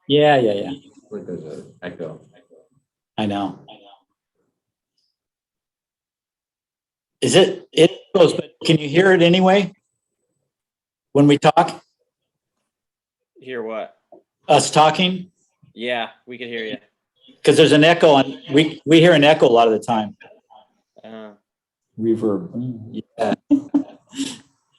Yeah. Like there's an echo. I know. Is it? It goes, but can you hear it anyway? When we talk, Hear what? us talking, Yeah, we can hear you. because there's an echo on. We hear an echo a lot of the time. Reverb. Yeah.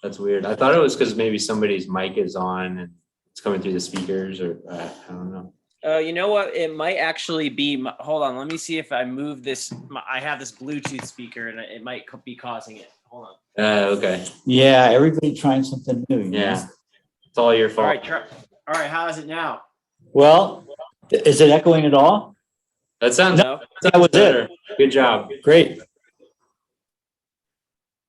That's weird. I thought it was because maybe somebody's mic is on and it's coming through the speakers, or I don't know. You know what? It might actually be. Hold on. Let me see if I move this. I have this Bluetooth speaker, and it might be causing it. Hold on. Okay. Yeah, everybody trying something new. Yeah. It's all your fault. All right. How is it now? Well, is it echoing at all? That sounds, No. That was better. it. Good job. Great.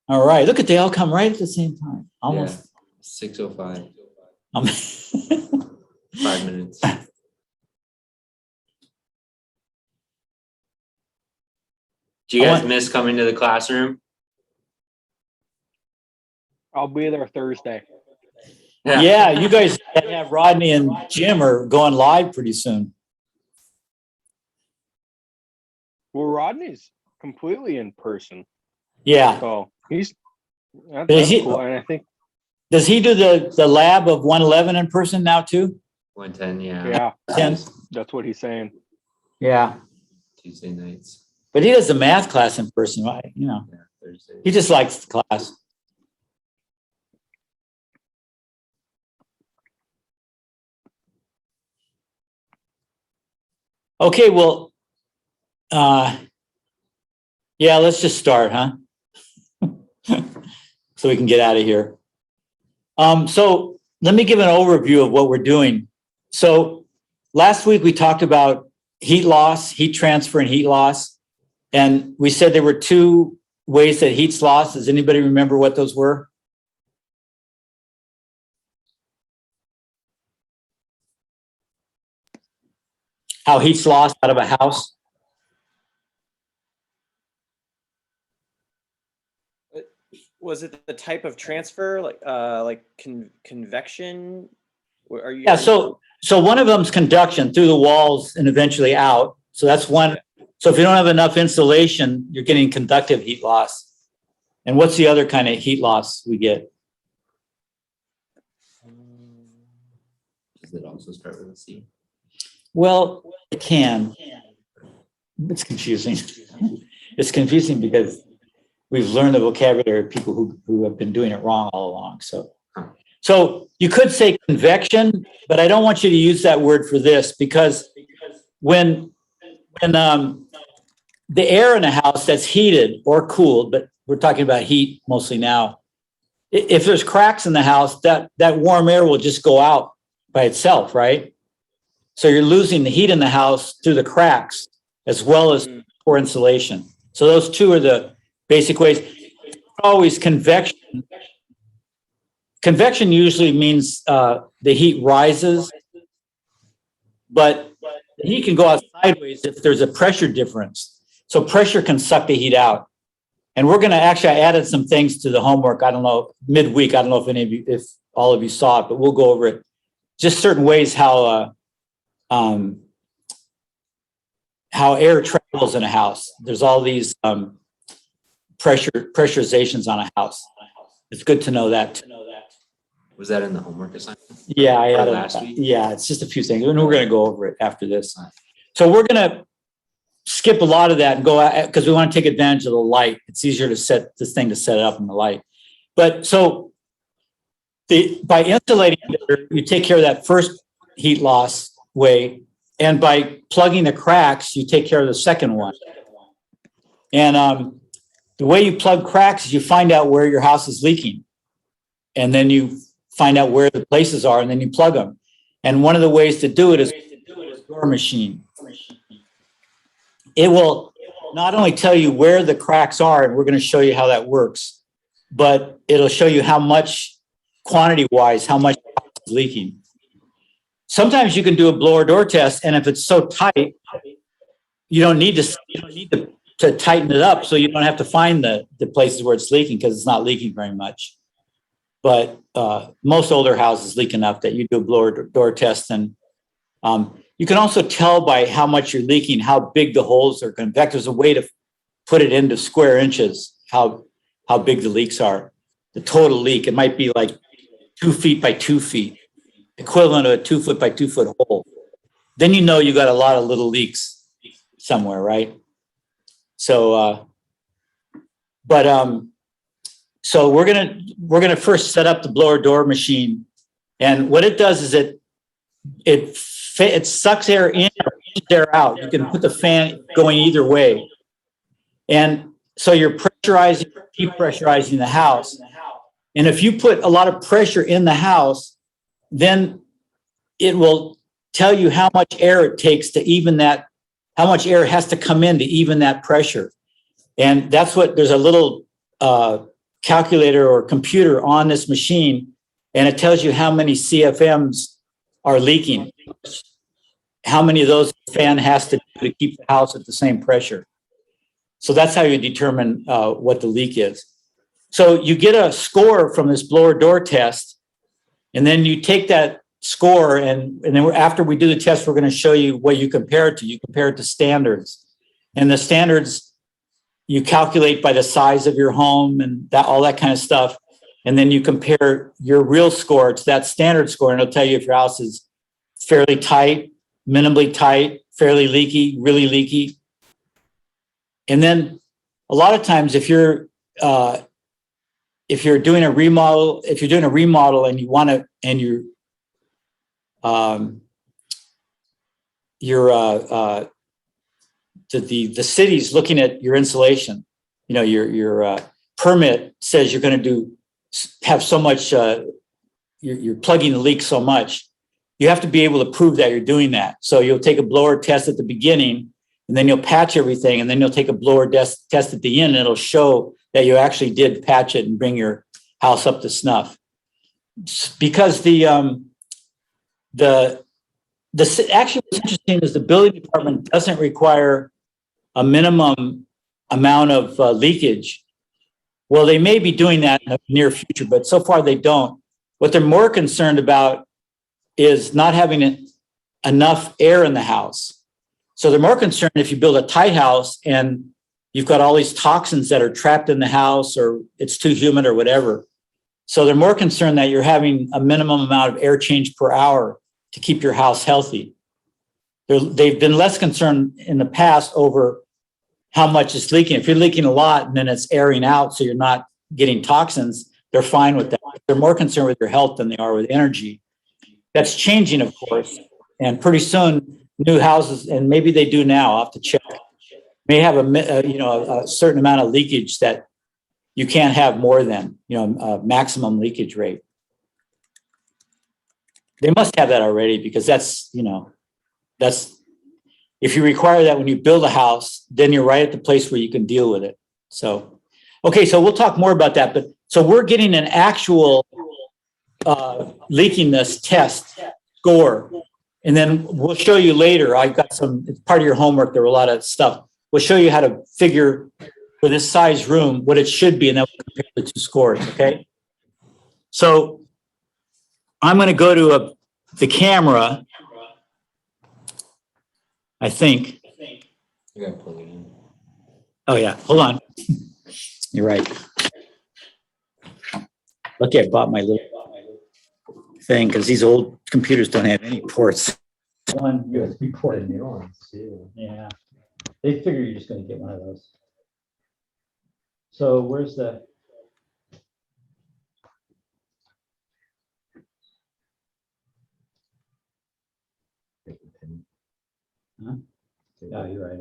All right. Look at, they all come right at the same time. Almost. Yeah. 6:05. 5 minutes. Do you guys miss coming to the classroom? I'll be there Thursday. Yeah, you guys that have Rodney and Jim are going live pretty soon. Well, Rodney's completely in person. Yeah. So Is that's he- cool. And I think, Does he do the lab of 111 in person now too? 110, yeah. yeah, 10? that's what he's saying. Yeah. Tuesday nights. But he does the math class in person, right? You know, Yeah, Thursday. he just likes the class. Okay, well, yeah, let's just start, huh? So we can get out of here. So let me give an overview of what we're doing. So last week we talked about heat loss, heat transfer, and heat loss. And we said there were two ways that heat's lost. Does anybody remember what those were? How heat's lost out of a house? Was it the type of transfer, like convection? Are you? Yeah, so one of them is conduction through the walls and eventually out. So that's one. So if you don't have enough insulation, you're getting conductive heat loss. And what's the other kind of heat loss we get? Does it also start with a C? Well, it can. It's confusing. It's confusing because we've learned the vocabulary of people who have been doing it wrong all along. So you could say convection, but I don't want you to use that word for this, because when the air in a house that's heated or cooled, but we're talking about heat mostly now. If there's cracks in the house, that warm air will just go out by itself, right? So you're losing the heat in the house through the cracks as well as poor insulation. So those two are the basic ways. Always convection. Convection usually means the heat rises, but the heat can go out sideways if there's a pressure difference. So pressure can suck the heat out. And we're going to actually, I added some things to the homework. I don't know, midweek. I don't know if any of you, if all of you saw it, but we'll go over it. Just certain ways how air travels in a house. There's all these pressurizations on a house. It's good to know that. Was that in the homework assignment? Yeah, I Or added last week? Yeah, it's just a few things, and we're going to go over it after this. So we're going to skip a lot of that and go out because we want to take advantage of the light. It's easier to set this thing to set it up in the light. But so by insulating, you take care of that first heat loss way, and by plugging the cracks, you take care of the second one. And the way you plug cracks is you find out where your house is leaking, and then you find out where the places are, and then you plug them. And one of the ways to do it is door machine. It will not only tell you where the cracks are, and we're going to show you how that works, but it'll show you how much quantity-wise, how much is leaking. Sometimes you can do a blower door test, and if it's so tight, you don't need to tighten it up, so you don't have to find the places where it's leaking because it's not leaking very much. but most older houses leak enough that you do a blower door test. And you can also tell by how much you're leaking, how big the holes are. In fact, there's a way to put it into square inches, how big the leaks are. The total leak, it might be like 2 feet by 2 feet, equivalent to a 2 foot by 2 foot hole. Then you know you got a lot of little leaks somewhere, right? So, so we're gonna first set up the blower door machine, and what it does is it sucks air in or pushes air out. You can put the fan going either way, and so you're pressurizing, depressurizing the house. And if you put a lot of pressure in the house, then it will tell you how much air it takes to even that, how much air has to come in to even that pressure. And that's what, there's a little calculator or computer on this machine, and it tells you how many CFMs are leaking, how many of those the fan has to do to keep the house at the same pressure. So that's how you determine what the leak is. So you get a score from this blower door test, and then you take that score, and then after we do the test, we're going to show you what you compare it to. You compare it to standards, and the standards you calculate by the size of your home and that, all that kind of stuff. And then you compare your real score to that standard score, and it'll tell you if your house is fairly tight, minimally tight, fairly leaky, really leaky. And then a lot of times if you're doing a remodel, and you want to, and the city's looking at your insulation, you know, your permit says you're going to have so much, you're plugging the leak so much. You have to be able to prove that you're doing that. So you'll take a blower test at the beginning, and then you'll patch everything, and then you'll take a blower test at the end, and it'll show that you actually did patch it and bring your house up to snuff. Because actually what's interesting is the building department doesn't require a minimum amount of leakage. Well, they may be doing that in the near future, but so far they don't. What they're more concerned about is not having enough air in the house. So they're more concerned if you build a tight house and you've got all these toxins that are trapped in the house, or it's too humid or whatever. So they're more concerned that you're having a minimum amount of air change per hour to keep your house healthy. They've been less concerned in the past over how much is leaking. If you're leaking a lot and then it's airing out, so you're not getting toxins, they're fine with that. They're more concerned with your health than they are with energy. That's changing, of course. And pretty soon, new houses, and maybe they do now, I'll have to check, may have a certain amount of leakage that you can't have more than, maximum leakage rate. They must have that already, because that's if you require that when you build a house, then you're right at the place where you can deal with it. So, okay, so we'll talk more about that. But so we're getting an actual leakiness test score, and then we'll show you later. I've got it's part of your homework. There were a lot of stuff. We'll show you how to figure for this size room what it should be, and then we'll compare the two scores. Okay. So I'm going to go to the camera, I think. You gotta plug it in. Oh yeah, hold on. You're right. Lucky I bought my little thing, because these old computers don't have any ports. One USB port. New ones too. Yeah. They figure you're just going to get one of those. So where's the? Huh? Oh, you're right.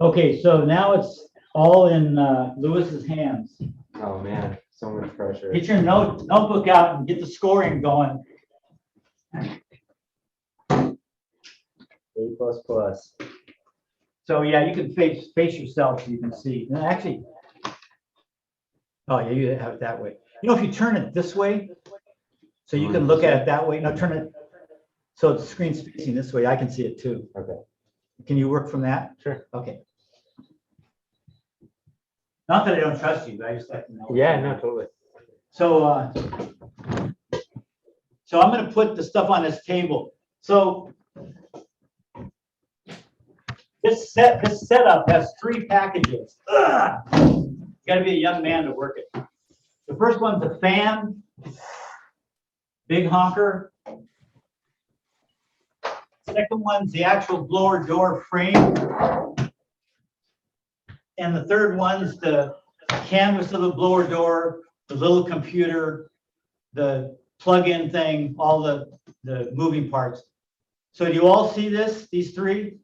Okay, so now it's all in Lewis's hands. Oh man, so much pressure. Get your notebook out and get the scoring going. A++. So yeah, you can face yourself so you can see. And actually, oh yeah, you have it that way. If you turn it this way, So you can look at it that way. Now turn it, so the screen's facing this way. I can see it too. Okay. Can you work from that? Sure. Okay. Not that I don't trust you, but I just like to know. Yeah, no, totally. So, so I'm gonna put the stuff on this table. So this setup has 3 packages. Ugh. You gotta be a young man to work it. The first one's a fan, big honker. Second one's the actual blower door frame. And the third one's the canvas of the blower door, the little computer, the plug-in thing, all the moving parts. So do you all see this, these 3?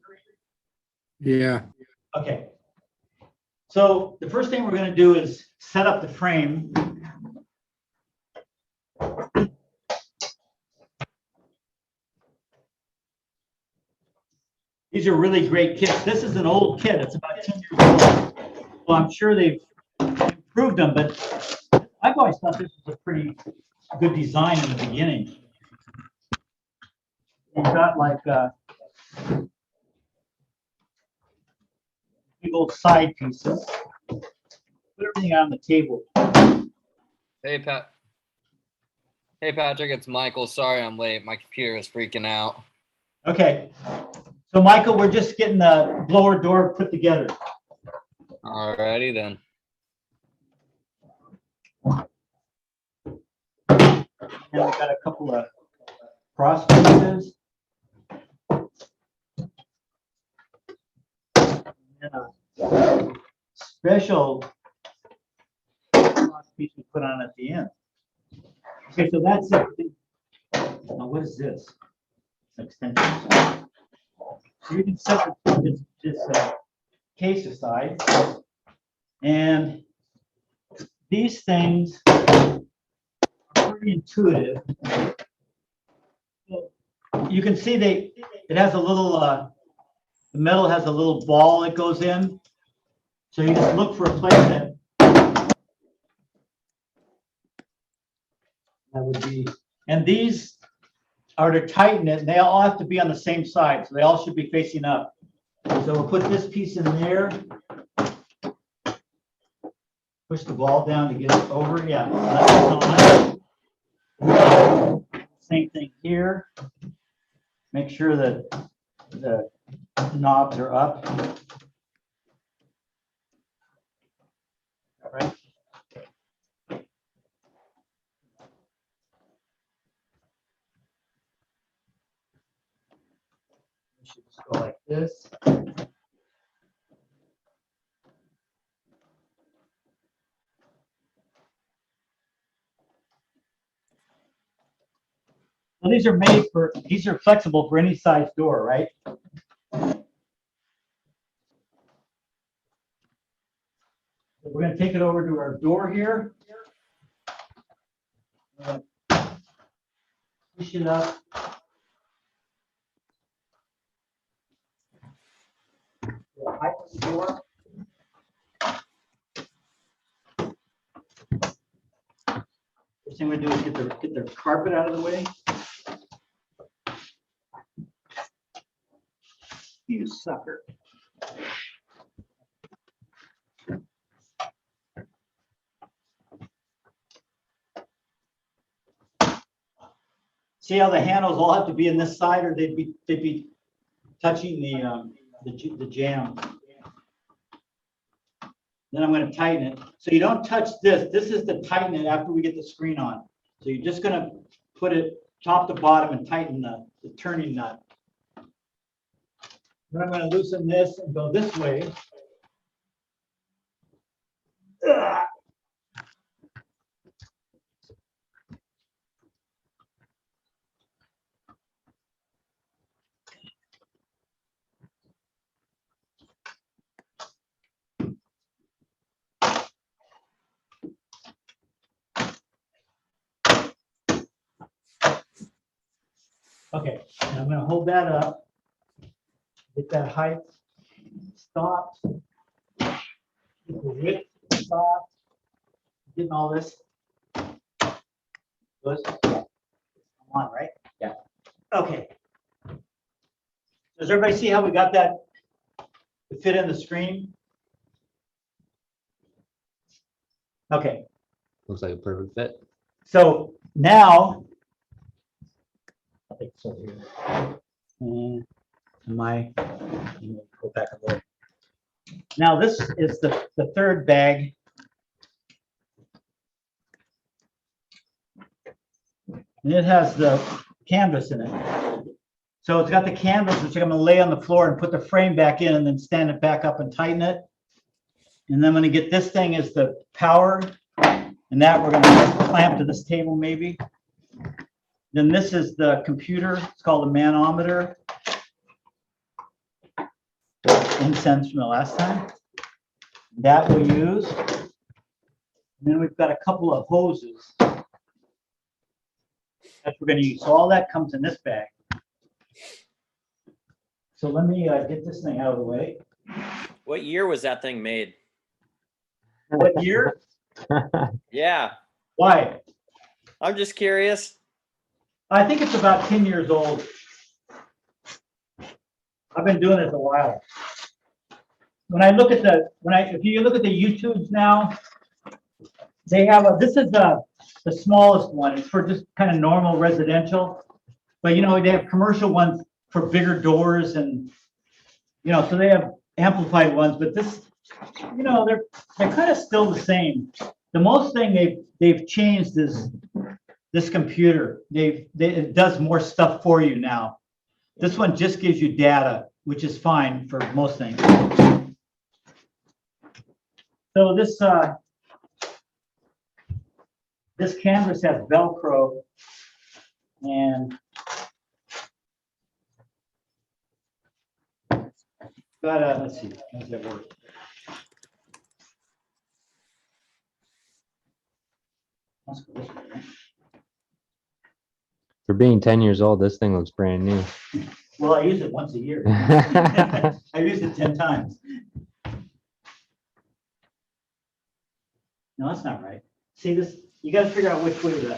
Yeah. Okay. So the first thing we're going to do is set up the frame. These are really great kits. This is an old kit. It's about 10 years old. Well, I'm sure they've improved them, but I've always thought this was a pretty good design in the beginning. You've got like big old side pieces. Put everything on the table. Hey, Pat. Hey, Patrick, it's Michael. Sorry I'm late. My computer is freaking out. Okay. So Michael, we're just getting the blower door put together. Alrighty then. And we got a couple of cross pieces. And a special cross piece we put on at the end. Okay, so that's it. Now what is this? Extension. So you can set this case aside. And these things are pretty intuitive. You can see it has a little, the metal has a little ball that goes in. So you just look for a place that would be, and these are to tighten it, and they all have to be on the same side, so they all should be facing up. So we'll put this piece in there. Push the ball down to get it over. Yeah. Same thing here. Make sure that the knobs are up. All right. We should just go like this. Well, these are flexible for any size door, right? So we're going to take it over to our door here. Push it up. The height of the door. First thing we do is get the carpet out of the way. You sucker. See how the handles all have to be in this side, or they'd be touching the jamb. Then I'm going to tighten it. So you don't touch this. This is to tighten it after we get the screen on. So you're just going to put it top to bottom and tighten the turning nut. Then I'm going to loosen this and go this way. Ugh. Okay, and I'm going to hold that up. Get that height stopped. Get the width stopped. Getting all this. Good. On, right? Yeah. Okay. Does everybody see how we got that to fit in the screen? Okay, Looks like a perfect fit. so now. I think so here. And let me go back a little. Now this is the third bag. And it has the canvas in it. So it's got the canvas, which I'm gonna lay on the floor and put the frame back in and then stand it back up and tighten it. And then I'm gonna get this thing as the power, and that we're gonna clamp to this table maybe. Then this is the computer, it's called a manometer. Incense from the last time. That we'll use. And then we've got a couple of hoses that we're gonna use. So all that comes in this bag. So let me get this thing out of the way. What year was that thing made? What year? Yeah, Why? I'm just curious. I think it's about 10 years old. I've been doing this a while. When I look at if you look at the YouTubes now, they have this is the smallest one. It's for just kind of normal residential. But you know, they have commercial ones for bigger doors and, you know, so they have amplified ones, but this, you know, they're kind of still the same. The most thing they've changed is this computer. It does more stuff for you now. This one just gives you data, which is fine for most things. So this canvas has Velcro, and let's see, how does that work? Let's go this way, right? For being 10 years old, this thing looks brand new. Well, I use it once a year. I use it 10 times. No, that's not right. See this, you gotta figure out which way you're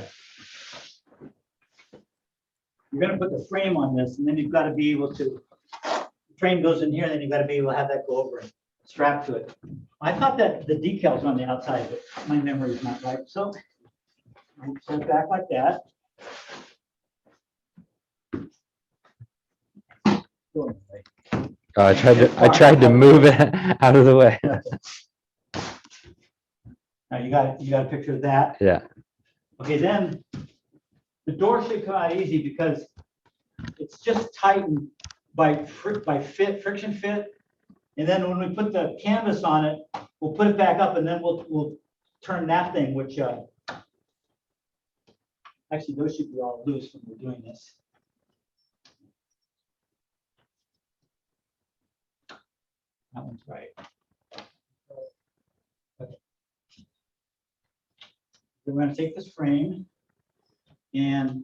gonna put the frame on this, and then you've got to be able to, the frame goes in here, and then you've got to be able to have that go over and strap to it. I thought that the decals on the outside, but my memory is not right. So I'll set it back like that. I tried to move it out of the way. Now you got a picture of that. Yeah. Okay, then the door should come out easy because it's just tightened by friction fit. And then when we put the canvas on it, we'll put it back up, and then we'll turn that thing, which actually those should be all loose when we're doing this. That one's right. Okay. We're going to take this frame, and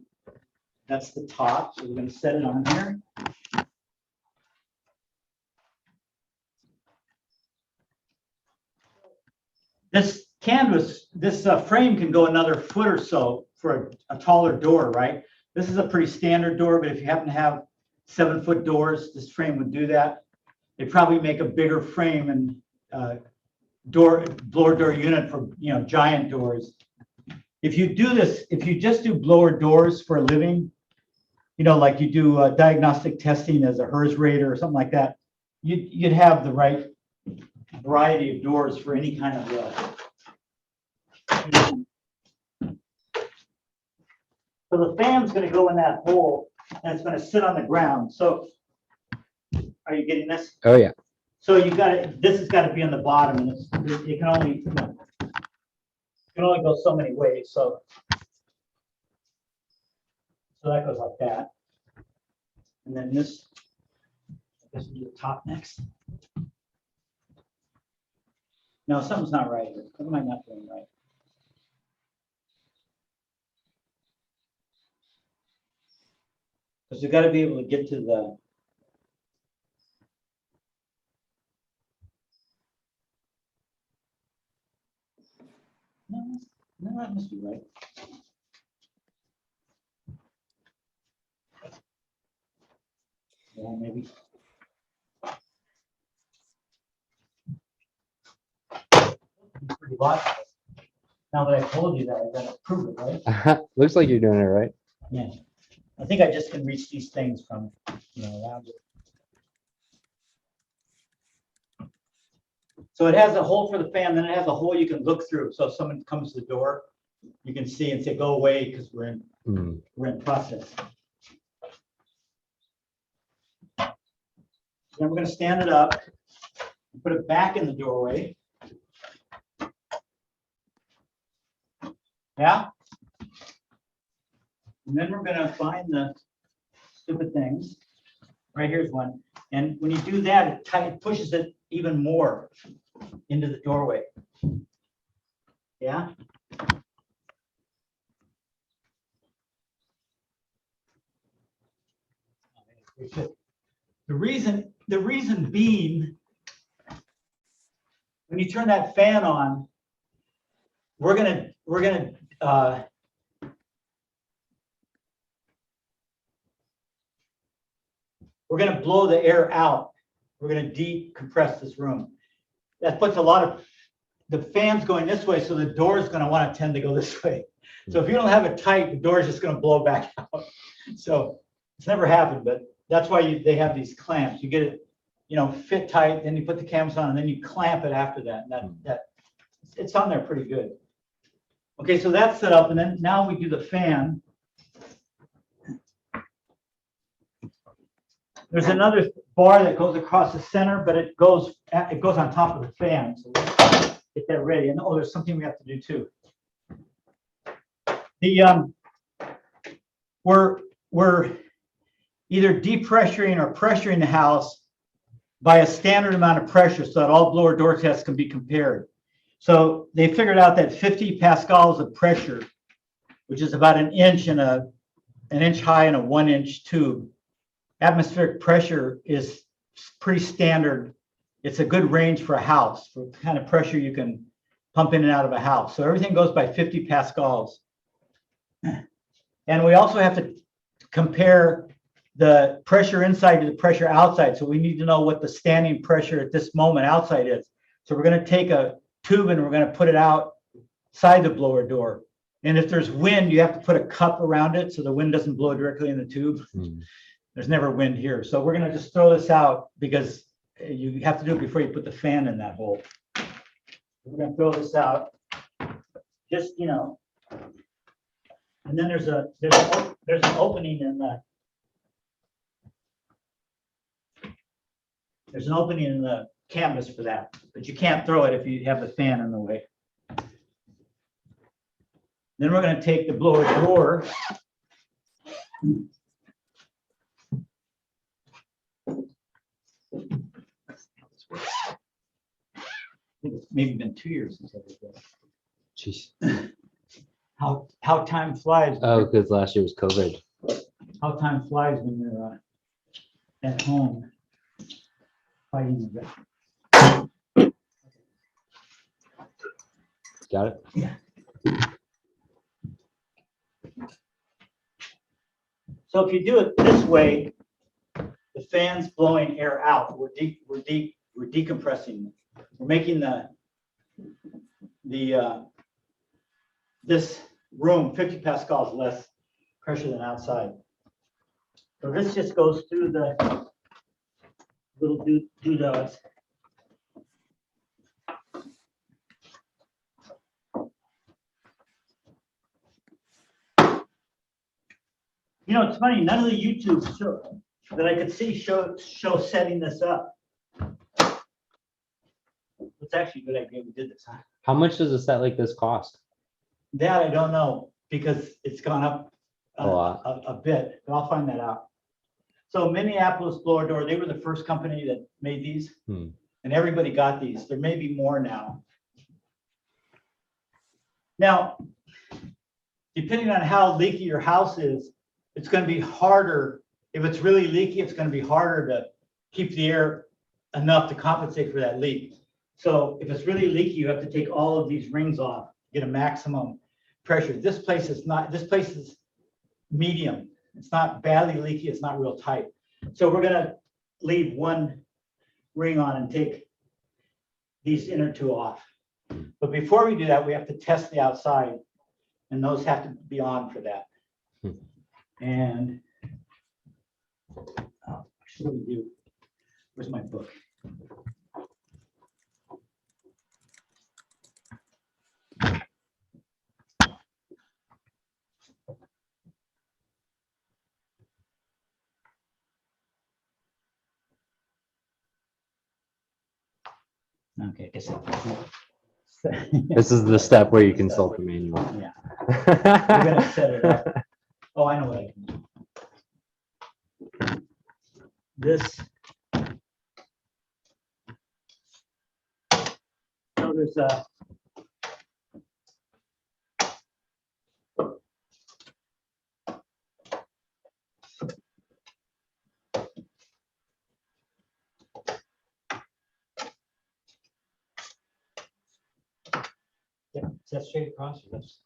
that's the top. So we're going to set it on here. This canvas, this frame can go another foot or so for a taller door, right? This is a pretty standard door, but if you happen to have 7-foot doors, this frame would do that. They probably make a bigger frame and blower door unit for, you know, giant doors. If you do this, if you just do blower doors for a living, you know, like you do diagnostic testing as a HERS rater or something like that, you'd have the right variety of doors for any kind of so the fan's going to go in that hole, and it's going to sit on the ground. So are you getting this? Oh yeah. So you got it. This has got to be on the bottom, and it can only go so many ways. So that goes like that, and then this. I guess we'll do the top next. No, something's not right here. What am I not doing right? Because you got to be able to get to the. No, that must be right. Yeah, maybe. Pretty logical. Now that I told you that, I gotta prove it, right? Looks like you're doing it right. Yeah. I think I just can reach these things from, around it. So it has a hole for the fan, then it has a hole you can look through. So if someone comes to the door, you can see and say, go away, because we're in process. Then we're gonna stand it up, put it back in the doorway. Yeah. And then we're gonna find the stupid things. Right, here's one. And when you do that, it pushes it even more into the doorway. Yeah. The reason being, when you turn that fan on, we're gonna blow the air out. We're gonna decompress this room. That puts a lot of the fans going this way, so the door is gonna want to tend to go this way. So if you don't have it tight, the door is just gonna blow back out. So it's never happened, but that's why they have these clamps. You get it, fit tight, then you put the clamps on, and then you clamp it after that. And that it's on there pretty good. Okay, so that's set up, and then now we do the fan. There's another bar that goes across the center, but it goes on top of the fan. So let's get that ready. And there's something we have to do too. We're either depressuring or pressuring the house by a standard amount of pressure so that all blower door tests can be compared. So they figured out that 50 pascals of pressure, which is about an inch and an inch high in a 1-inch tube. Atmospheric pressure is pretty standard. It's a good range for a house, for the kind of pressure you can pump in and out of a house. So everything goes by 50 pascals. And we also have to compare the pressure inside to the pressure outside. So we need to know what the standing pressure at this moment outside is. So we're going to take a tube and we're going to put it outside the blower door. And if there's wind, you have to put a cup around it so the wind doesn't blow directly in the tube. There's never wind here. So we're going to just throw this out because you have to do it before you put the fan in that hole. We're going to throw this out. Just, and then there's an opening in the canvas for that, but you can't throw it if you have the fan in the way. Then we're going to take the blower door. I think it's maybe been 2 years since I did that. Jeez. How time flies. Oh, because last year was COVID. How time flies when you're at home fighting the Got it? Yeah. So if you do it this way, the fan's blowing air out. We're decompressing. We're making this room 50 pascals less pressure than outside. So this just goes through the little doodads. It's funny, none of the YouTube that I could see show setting this up. It's actually a good idea we did this, huh? How much does a set like this cost? That I don't know because it's gone up A lot. a bit, but I'll find that out. So Minneapolis Blower Door, they were the first company that made these, and everybody got these. There may be more now. Now, depending on how leaky your house is, it's going to be harder. If it's really leaky, it's going to be harder to keep the air enough to compensate for that leak. So if it's really leaky, you have to take all of these rings off, get a maximum pressure. This place is medium. It's not badly leaky. It's not real tight. So we're gonna leave one ring on and take these inner two off. But before we do that, we have to test the outside, and those have to be on for that. And what do we do? Where's my book? Okay, guess This is the step where you consult the manual. Yeah, we're gonna set it up. Oh, I know what I can do. This. So there's a. Yeah, is that straight across? Or that's...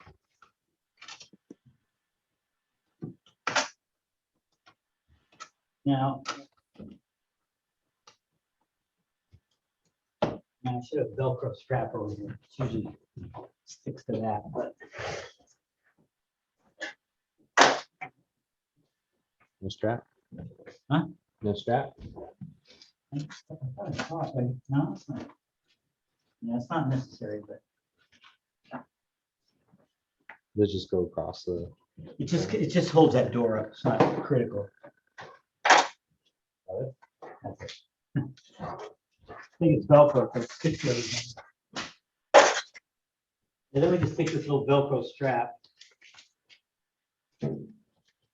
Now, I should have Velcro strap over here. It usually sticks to that, but No strap? Huh? No strap? no, it's not. Yeah, it's not necessary, but Let's just go across the. it just holds that door up. It's not critical. That's it. I think it's Velcro, so it sticks to everything. And then we just take this little Velcro strap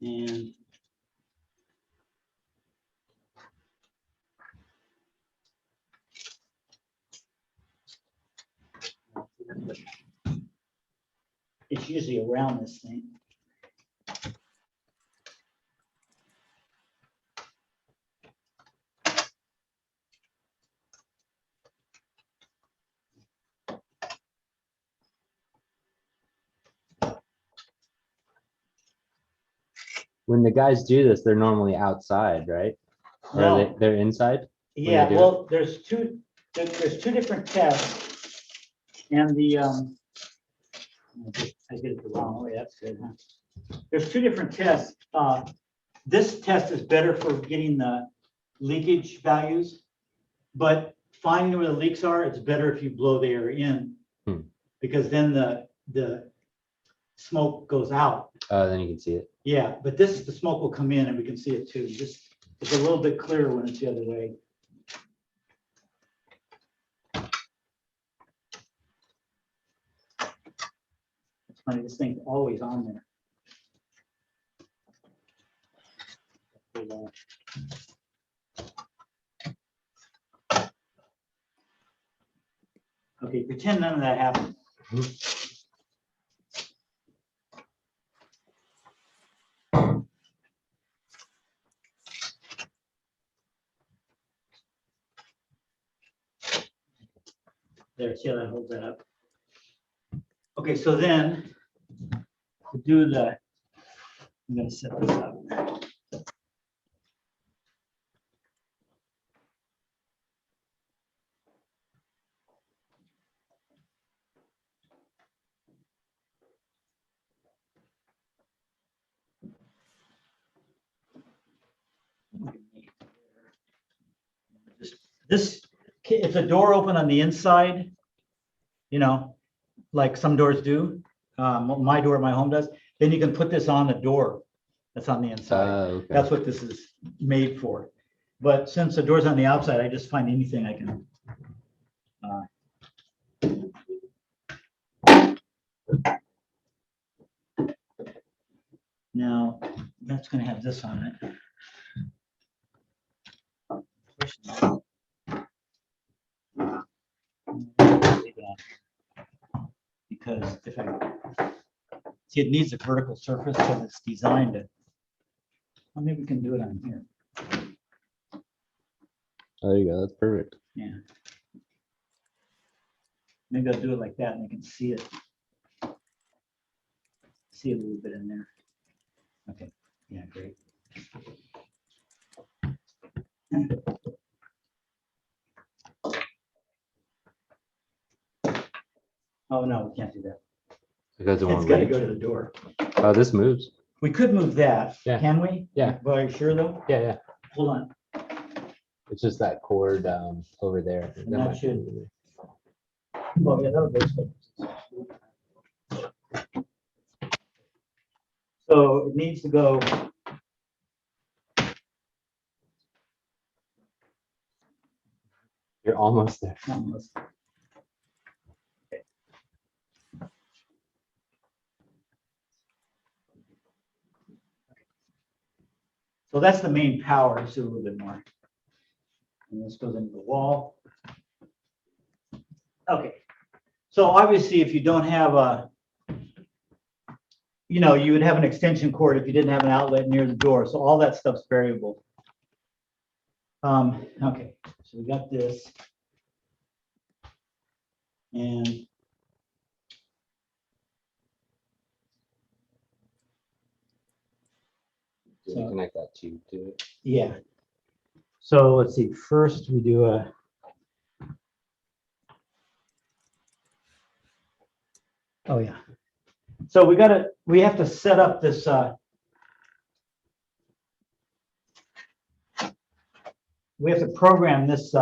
and it's usually around this thing. When the guys do this, they're normally outside, right? Or No. they're inside? Yeah, do well, there's two different tests, and the I did it the wrong way. That's good. Huh? There's two different tests. This test is better for getting the leakage values, but finding where the leaks are, it's better if you blow the air in, because then the smoke goes out. Then you can see it. Yeah, but the smoke will come in and we can see it too. Just it's a little bit clearer when it's the other way. It's funny, this thing's always on there. Okay, pretend none of that happened. There, see how that holds that up? Okay, so then to do the, I'm gonna set this up. This, if the door open on the inside, you know, like some doors do, my door at my home does, then you can put this on the door that's on the inside. Okay. That's what this is made for. But since the door's on the outside, I just find anything I can. Now, that's gonna have this on it. Because if I see, it needs a vertical surface because it's designed to. Well, maybe we can do it on here. Oh, there you go. That's perfect. Yeah. Maybe I'll do it like that and I can see it. See a little bit in there. Okay, yeah, great. Oh, no, we can't do that. You guys don't It's want gotta to go reach. to the door. Oh, this moves. We could move that, Yeah. can we? Yeah. Well, are you sure though? Yeah, yeah. Hold on. It's just that cord over there. And that should- Oh, yeah, that'll go. So it needs to go. You're almost there. Almost. Okay. So that's the main power. Let's do a little bit more. And this goes into the wall. Okay. So obviously, if you don't have a, you know, you would have an extension cord if you didn't have an outlet near the door. So all that stuff's variable. Okay, so we got this. And So connect that tube to it. yeah. So let's see, first we do a. Oh, yeah. So we have to set up this, we have to program this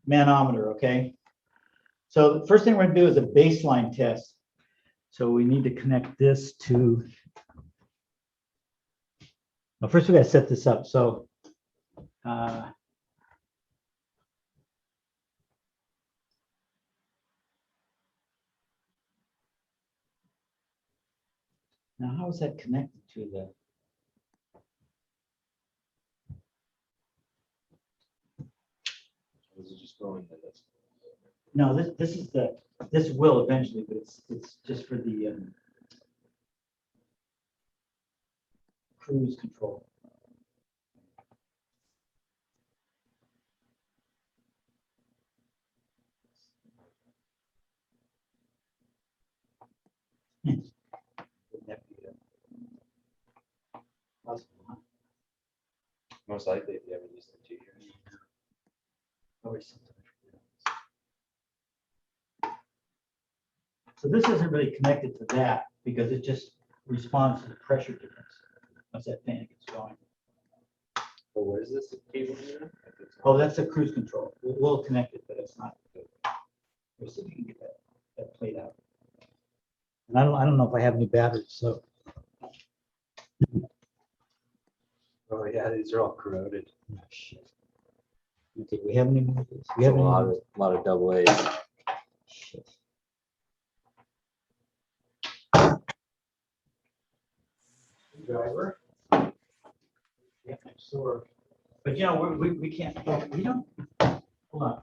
manometer, okay? So the first thing we're gonna do is a baseline test. So we need to connect this to, well, first we gotta set this up. So now how is that connected to the? Is it just going to this? No, this will eventually, but it's just for the cruise control. Wouldn't that be possible, huh? Most likely if you haven't used it 2 years. Always something. So this isn't really connected to that because it just responds to the pressure difference once that fan gets going. So what is this cable here? Oh, that's a cruise control. We'll connect it, but it's not. We'll see if we can get that played out. And I don't know if I have any batteries, so. Oh yeah, these are all corroded. Oh, shit. Okay, we have any more of this? We There's have a any lot more? of double A's. Shit. Driver. Yeah, next door. But you know, we can't, we don't, hold on.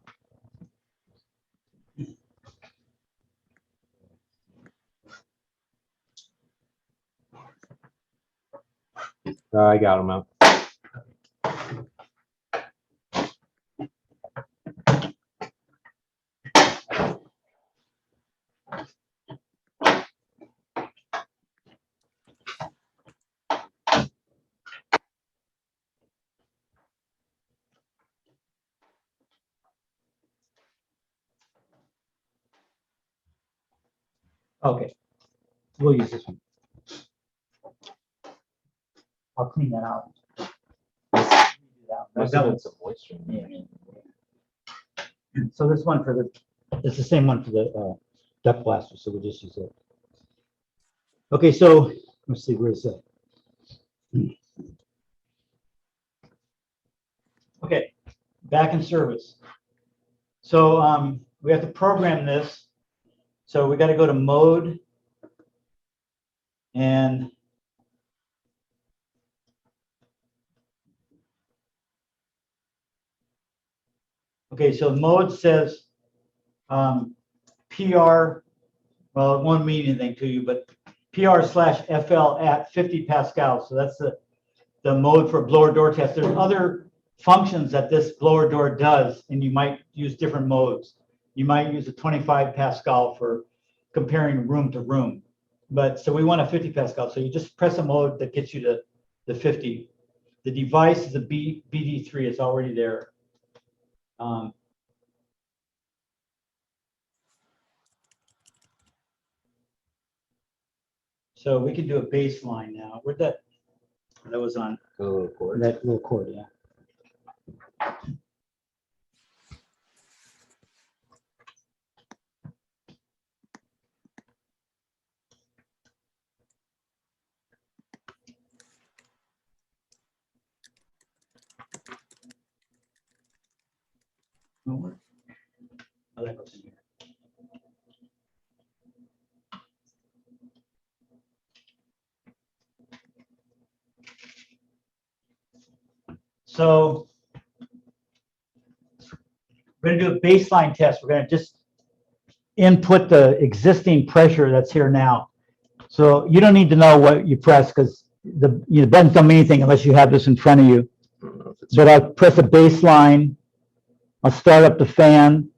I got them out. Okay, we'll use this one. I'll clean that out. Must have been some moisture. in there. Yeah. So this one for the, it's the same one for the duct blaster, so we'll just use it. Okay, so let's see, where's that? Okay, back in service. So we have to program this. So we got to go to mode and okay, so mode says PR, well, it won't mean anything to you, but PR/FL at 50 Pascal. So that's the mode for blower door test. There's other functions that this blower door does, and you might use different modes. You might use a 25 Pascal for comparing room to room. But so we want a 50 Pascal. So you just press a mode that gets you to the 50. The device is a BD3. It's already there. So we can do a baseline now. Where'd that was on Oh, of course. that little cord, yeah. Oh, that goes in here. So we're going to do a baseline test. We're going to just input the existing pressure that's here now. So you don't need to know what you press because the buttons don't mean anything unless you have this in front of you. I don't know if it's But I'll press a baseline. I'll start up the fan.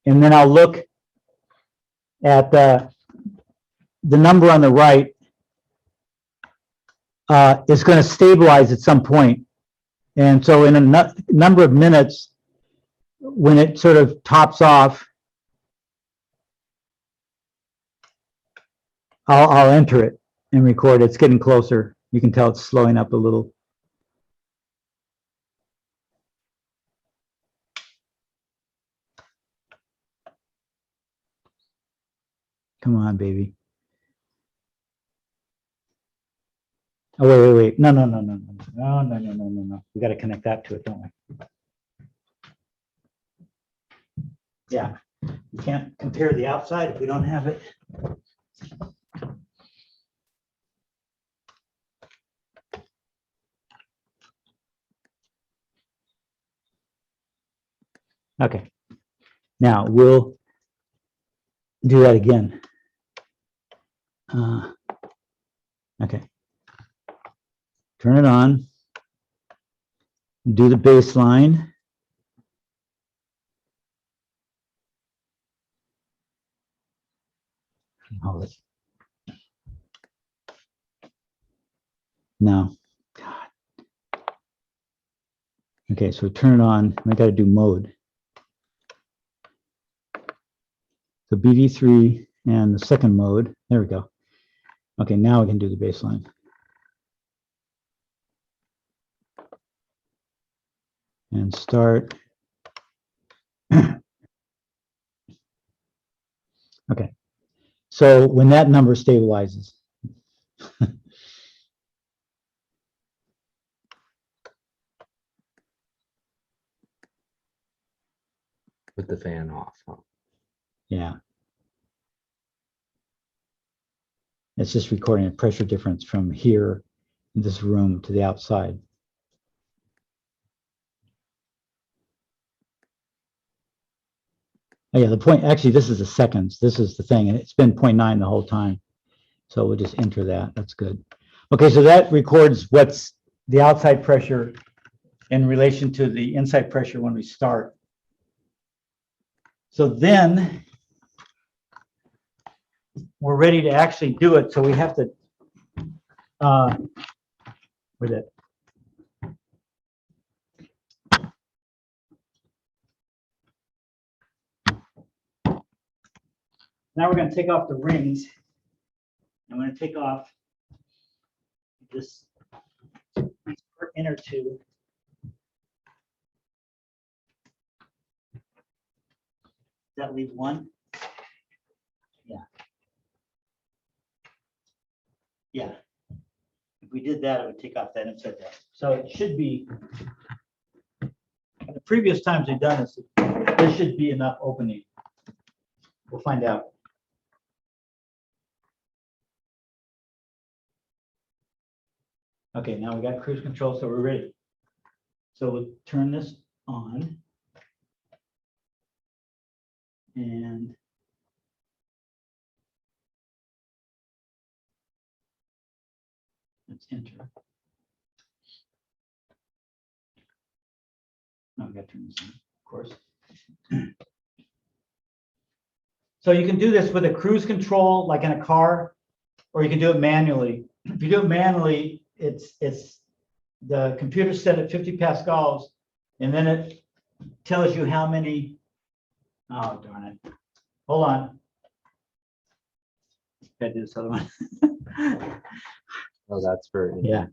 And then I'll look at the number on the right is going to stabilize at some point. And so in a number of minutes, when it sort of tops off, I'll enter it and record. It's getting closer. You can tell it's slowing up a little. Come on, baby. Oh, wait. No. We got to connect that to it, don't we? Yeah. You can't compare the outside if we don't have it. Okay. Now we'll do that again. Okay. Turn it on. Do the baseline. Hold it. No. God. Okay, so turn it on. I got to do mode. So BD3 and the second mode. There we go. Okay, now we can do the baseline. And start. Okay. So when that number stabilizes. with the fan off. Huh? Yeah. It's just recording a pressure difference from here in this room to the outside. Oh, yeah, the point, actually, this is the seconds. This is the thing, and it's been 0.9 the whole time. So we'll just enter that. That's good. Okay, so that records what's the outside pressure in relation to the inside pressure when we start. So then we're ready to actually do it. So we have to, with it. Now we're going to take off the rings. I'm going to take off this inner tube. Does that leave one? Yeah. Yeah. If we did that, it would take off that inside there. So it should be, the previous times we've done this, there should be enough opening. We'll find out. Okay, now we got cruise control, so we're ready. So we'll turn this on. And let's enter. No, we got to turn this on, of course. So you can do this with a cruise control, like in a car, or you can do it manually. if you do it manually, it's the computer set at 50 pascals, and then it tells you how many. Oh, darn it. Hold on. Gotta do this other one. Oh, that's for. Yeah.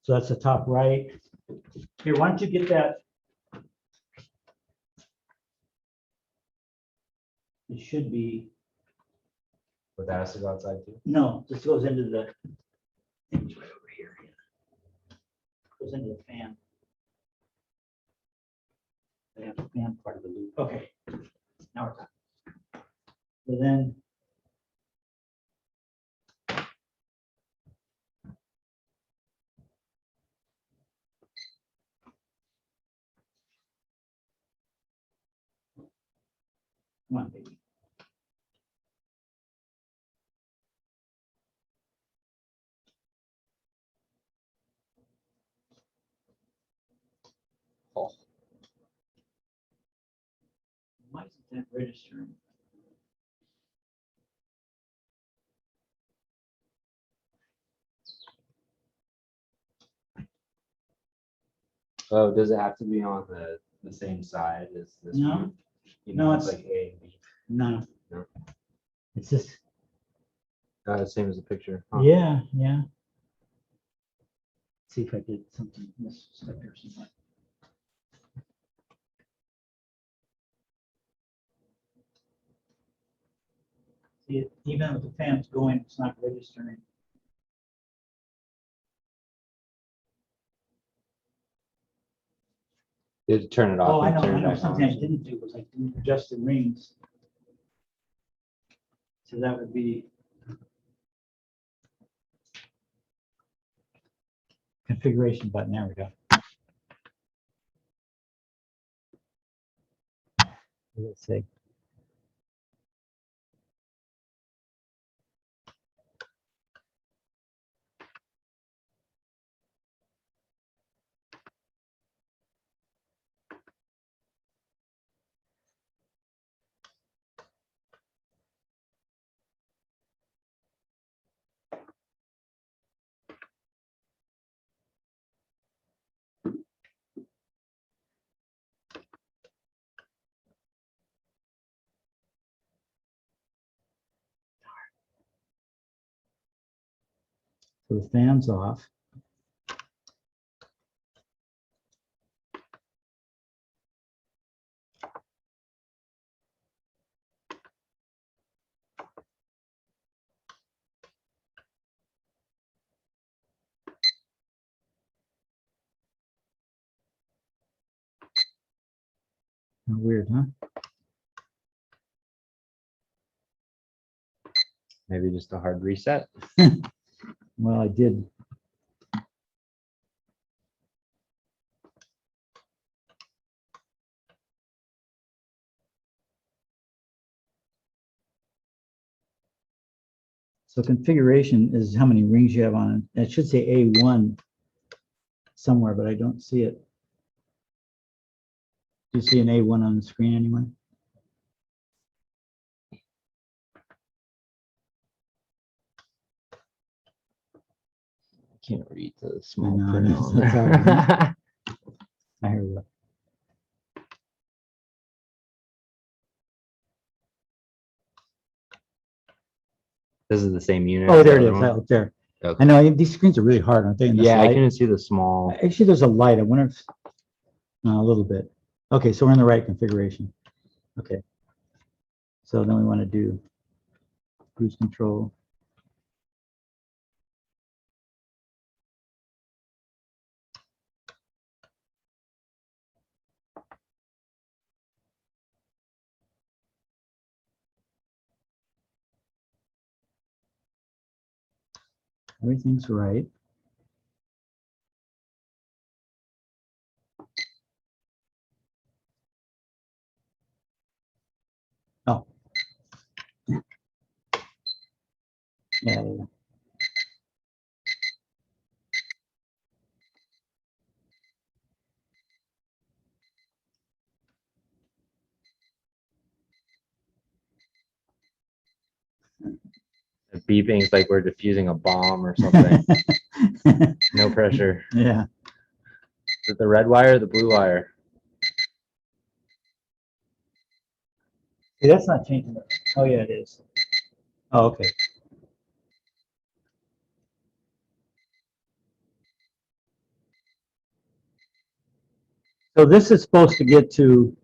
So that's the top right. Here, why don't you get that? It should be, But that has to go outside too. no, this goes into the, thing's right over here. Goes into the fan. They have the fan part of the loop. Okay. Now we're done. So then. Come on, baby. Oh. Why isn't that registering? Oh, does it have to be on the same side as this No. one? You No, know, it's- like A and B. No. No. It's just, Same as the picture. huh? yeah, yeah. See if I did something misstep or something. See, even with the fans going, it's not registering. You have to turn it off. Oh, I and know, turn I it know. back on. Something I didn't do was I didn't adjust the rings. So that would be configuration button. There we go. Let's see. So the fan's off. Weird, huh? Maybe just a hard reset. Well, I did. So configuration is how many rings you have on it. It should say A1 somewhere, but I don't see it. Do you see an A1 on the screen, anyone? I can't read the I small know, print. it's- on it's there. hard, I hear you. This is the same unit. Oh, as there the it other is, one? out there. Okay. I know, these screens are really hard, aren't they? in this Yeah, I light? couldn't see the small. Actually, there's a light. I wonder if, no, a little bit. Okay, so we're in the right configuration. Okay. So then we want to do cruise control. Everything's right. Oh. Yeah, there you go. beeping. It's like we're defusing a bomb or something. No pressure. Yeah. Is it the red wire or the blue wire? See, that's not changing. Oh, yeah, it is. Oh, okay. So this is supposed to get to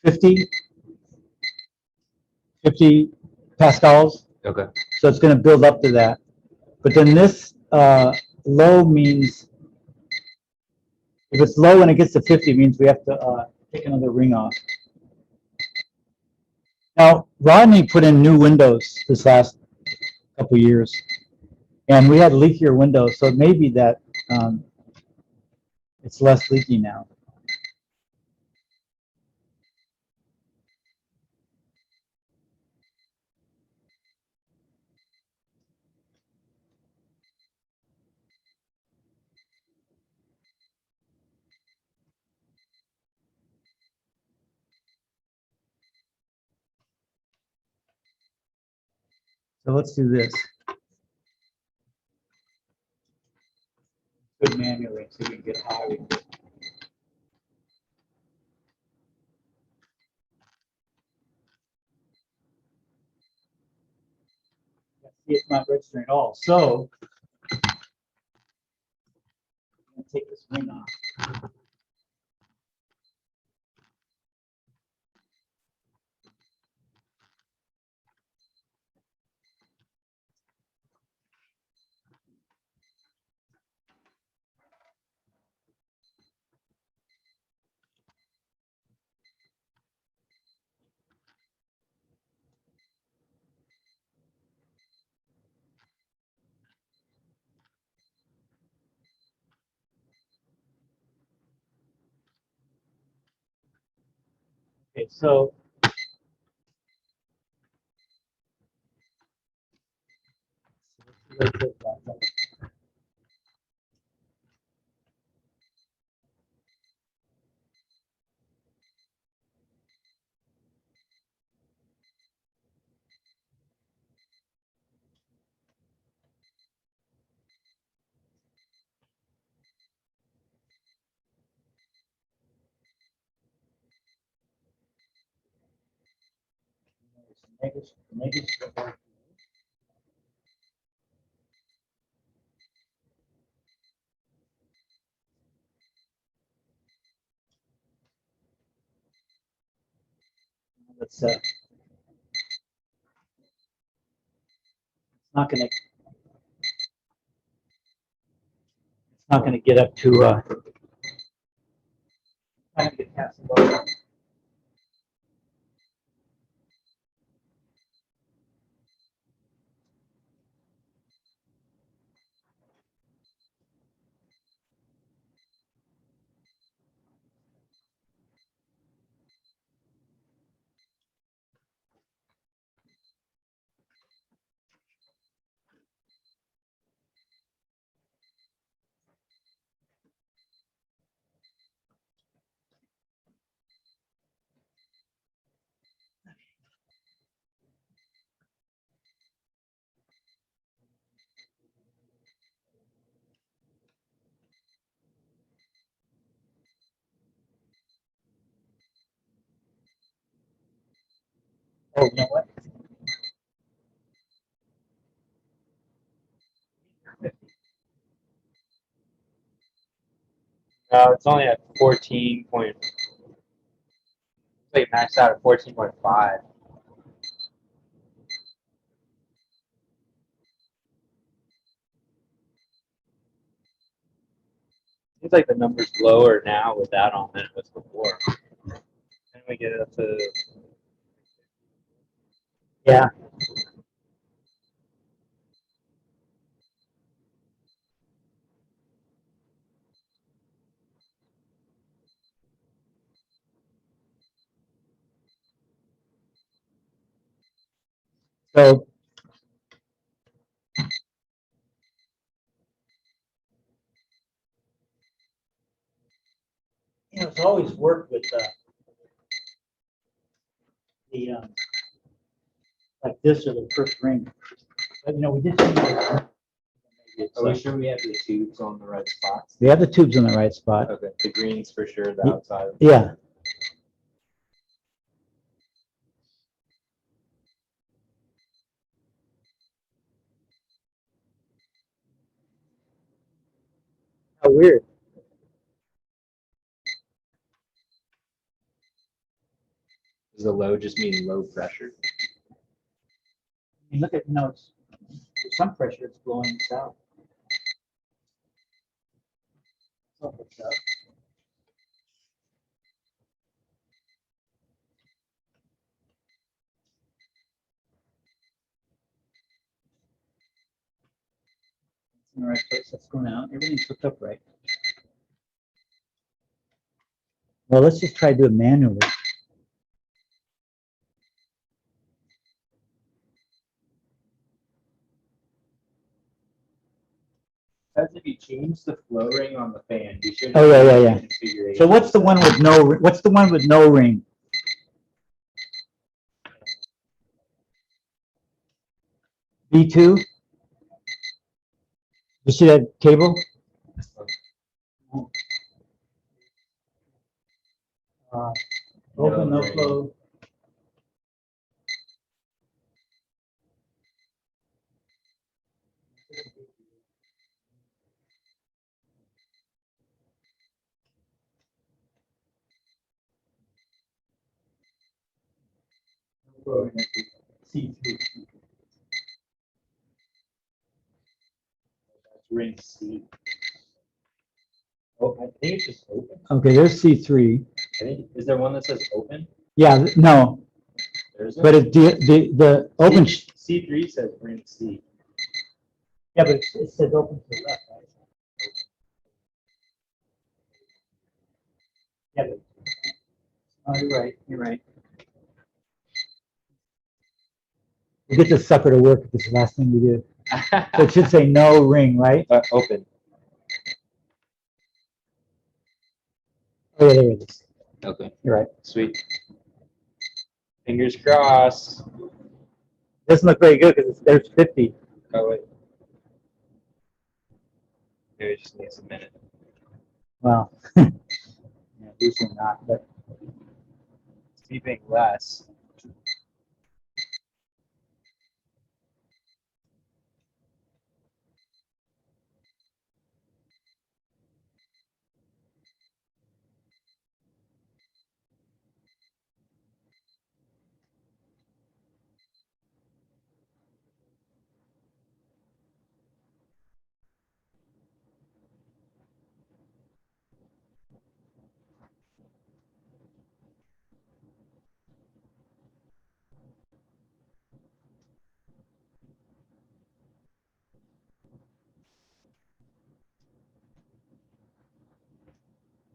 50 pascals. Okay. So it's going to build up to that. But then this low means, if it's low and it gets to 50, means we have to take another ring off. Now, Rodney put in new windows this last couple of years, and we had leakier windows, so it may be that it's less leaky now. So let's do this. Do it manually so we can get high. See, it's not registering at all. So I'm going to take this ring off. Okay, so let's not going to get up to not going to get past the low. Oh, you know what? No, it's only at 14 point. It's like maxed out at 14.5. Seems like the number's lower now with that on than it was before. And we get it up to. Yeah. So you know, it's always worked with the like this or the first ring. You know, we did. Are we sure we have the tubes on the right spots? We have the tubes in the right spot. Okay, the green's for sure, the Ye- outside. Yeah. How weird. Does the low just mean low pressure? I mean, look at, there's some pressure, it's blowing south. In the right place, that's going out, everything's hooked up right. Well, let's just try to do it manually. As if you change the flow ring on the fan, you should. Oh, yeah. Configuration. So what's the one with no ring? V2? You see that cable? Open, no ring. flow. C3. That's ring C. Oh, I think it's just open. Okay, there's C3. I think, is there one that says open? Yeah, no, There isn't? but it, the open, C3 says ring C. yeah, but it says open to the left, right? Yeah, but, oh, you're right. We get this sucker to work, this is the last thing we do. So it should say no ring, right? Open. Oh, yeah, there it is. Okay, You're right. sweet. Fingers crossed. Doesn't look very good because there's 50. Oh, wait. Maybe it just needs a minute. Well, yeah, usually not, but It's beeping less.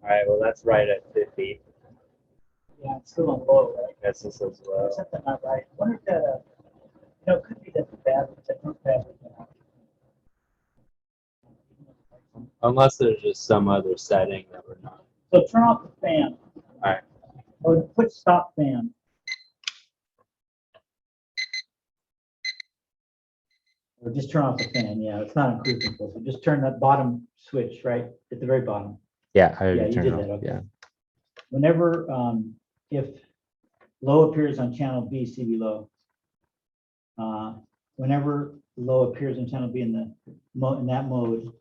All right, well, that's right at 50. yeah, it's still on low, right? That's just as well. Something not right. I wonder if that, it could be that the batteries, that no batteries. Unless there's just some other setting that we're not. So turn off the fan. All right. Or put stop fan. Or just turn off the fan, yeah, it's not in cruise control, so just turn that bottom switch, right, at the very bottom. Yeah, I Yeah, already you turned did it that, off. okay. Yeah. Whenever, if low appears on channel B, CB low. Whenever low appears on channel B in that mode,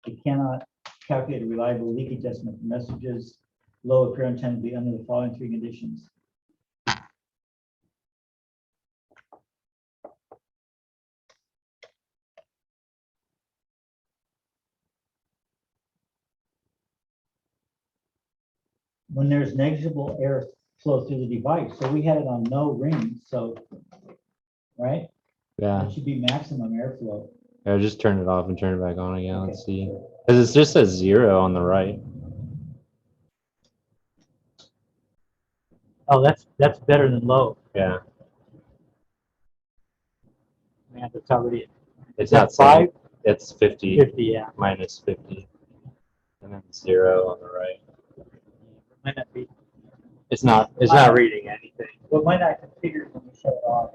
it cannot calculate a reliable leakage estimate for messages low appear on channel B under the following three conditions. When there's negligible air flow through the device, so we had it on no ring, so, right? Yeah. It should be maximum airflow. I'll just turn it off and turn it back on again. Let's Okay. see. Because it just says 0 on the right. Oh, that's better than low. Yeah. Man, that's already, It's that not saying, 5? it's 50, 50, yeah. minus 50. And then 0 on the right. Might not be, It's not reading anything. well, might not configure when we shut it off.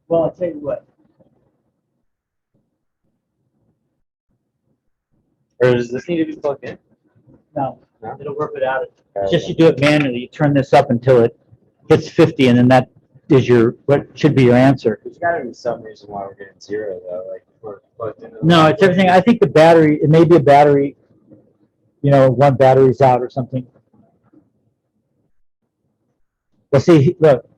Well, I'll tell you what. Or does this need to be plugged in? No, No? it'll work without it. It's just you do it manually. You turn this up until it hits 50, and then that is what should be your answer. There's gotta be some reason why we're getting zero though, like we're plugged into. the No, it's everything. I think the battery, it may be a battery, one battery's out or something. Well, see, look.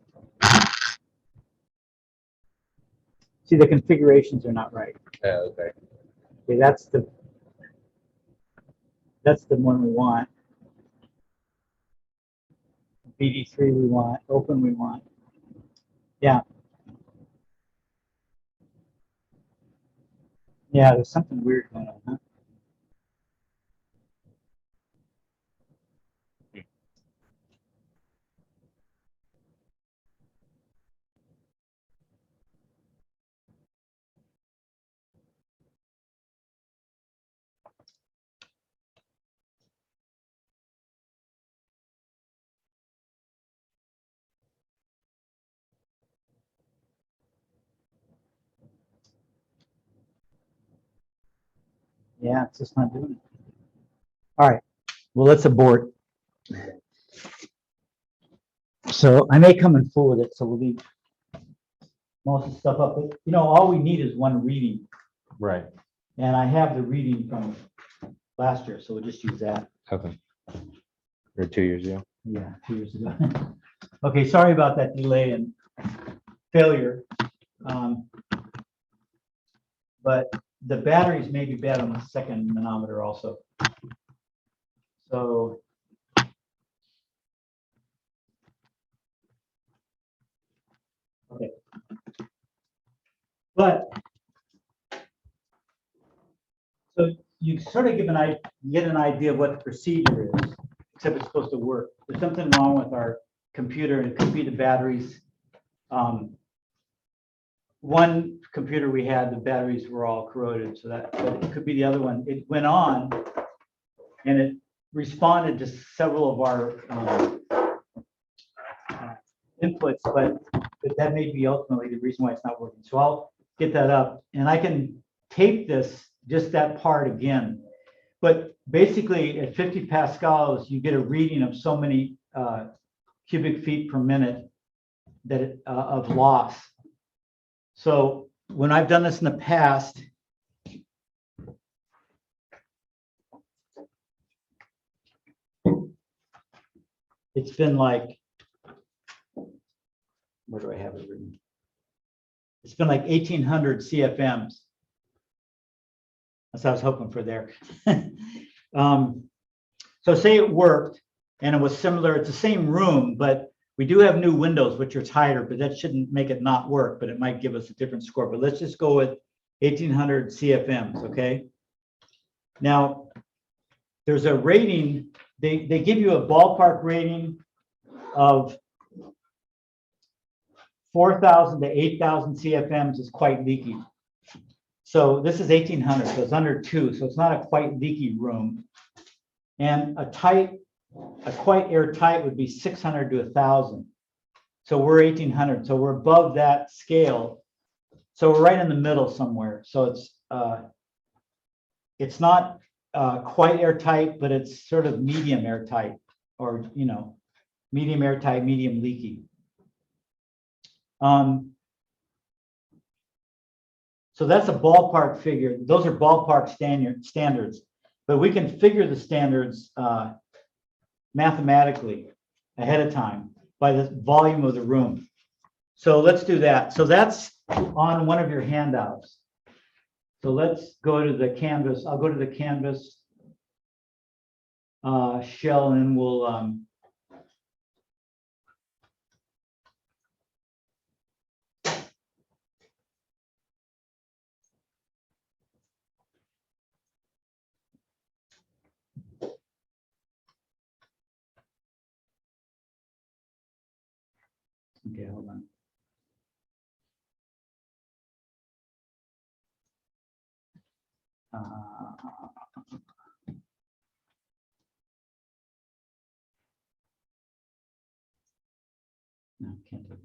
See, the configurations are not right. Oh, okay. Okay, that's the one we want. BD3 we want. Open we want. Yeah. Yeah, there's something weird going on, huh? Yeah, it's just not doing it. All right. Well, let's abort. So I may come in full with it, so we'll leave most of the stuff up. But, all we need is one reading. Right. And I have the reading from last year, so we'll just use that. Okay. Or 2 years ago. Yeah, 2 years ago. Okay, sorry about that delay and failure. But the batteries may be bad on the second manometer also. So okay. But so you sort of get an idea of what the procedure is, except it's supposed to work. There's something wrong with our computer, and it could be the batteries. One computer we had, the batteries were all corroded, so but it could be the other one. It went on, and it responded to several of our inputs, but that may be ultimately the reason why it's not working. So I'll get that up, and I can tape this, just that part again. But basically, at 50 pascals, you get a reading of so many cubic feet per minute of loss. So when I've done this in the past, it's been like, where do I have it written? It's been like 1,800 CFMs. That's what I was hoping for there. So say it worked and it was similar, it's the same room, but we do have new windows, which are tighter, but that shouldn't make it not work, but it might give us a different score. But let's just go with 1,800 CFMs, okay? Now, there's a rating, they give you a ballpark rating of 4,000 to 8,000 CFMs is quite leaky. So this is 1,800, so it's under 2, so it's not a quite leaky room. And a quite airtight would be 600 to 1,000. So we're 1,800, so we're above that scale. So we're right in the middle somewhere. So it's not quite airtight, but it's sort of medium airtight, or medium airtight, medium leaky. So that's a ballpark figure. Those are ballpark standards, but we can figure the standards mathematically ahead of time by the volume of the room. So let's do that. So that's on one of your handouts. So let's go to the canvas. I'll go to the canvas shell, and we'll okay, hold on. No, can't do that.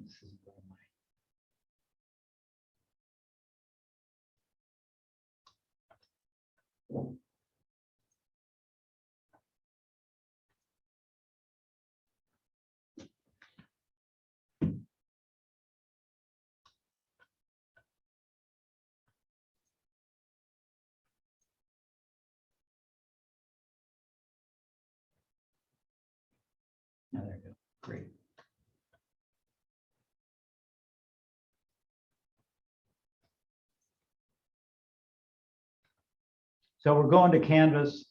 This is where my- Oh, there we go. Great. So we're going to Canvas.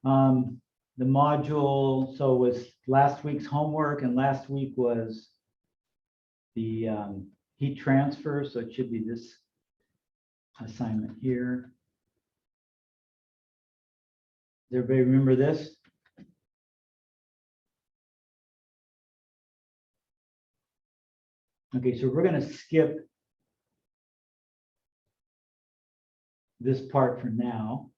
The module, so was last week's homework, and last week was the heat transfer, so it should be this assignment here. Does everybody remember this? Okay, so we're going to skip this part for now.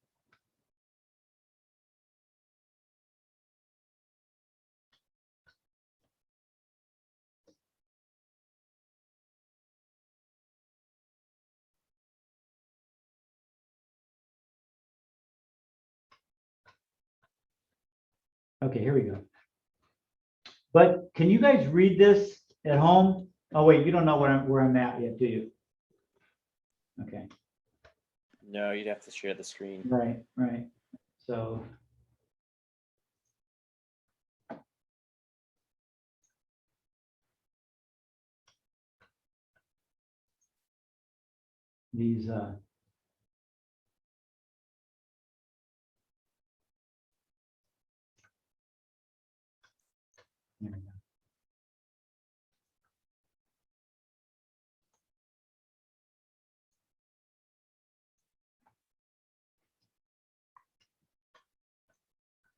Okay, here we go. But can you guys read this at home? Oh, wait, you don't know where I'm at yet, do you? Okay, No, you'd have to share the screen. right. So these there we go.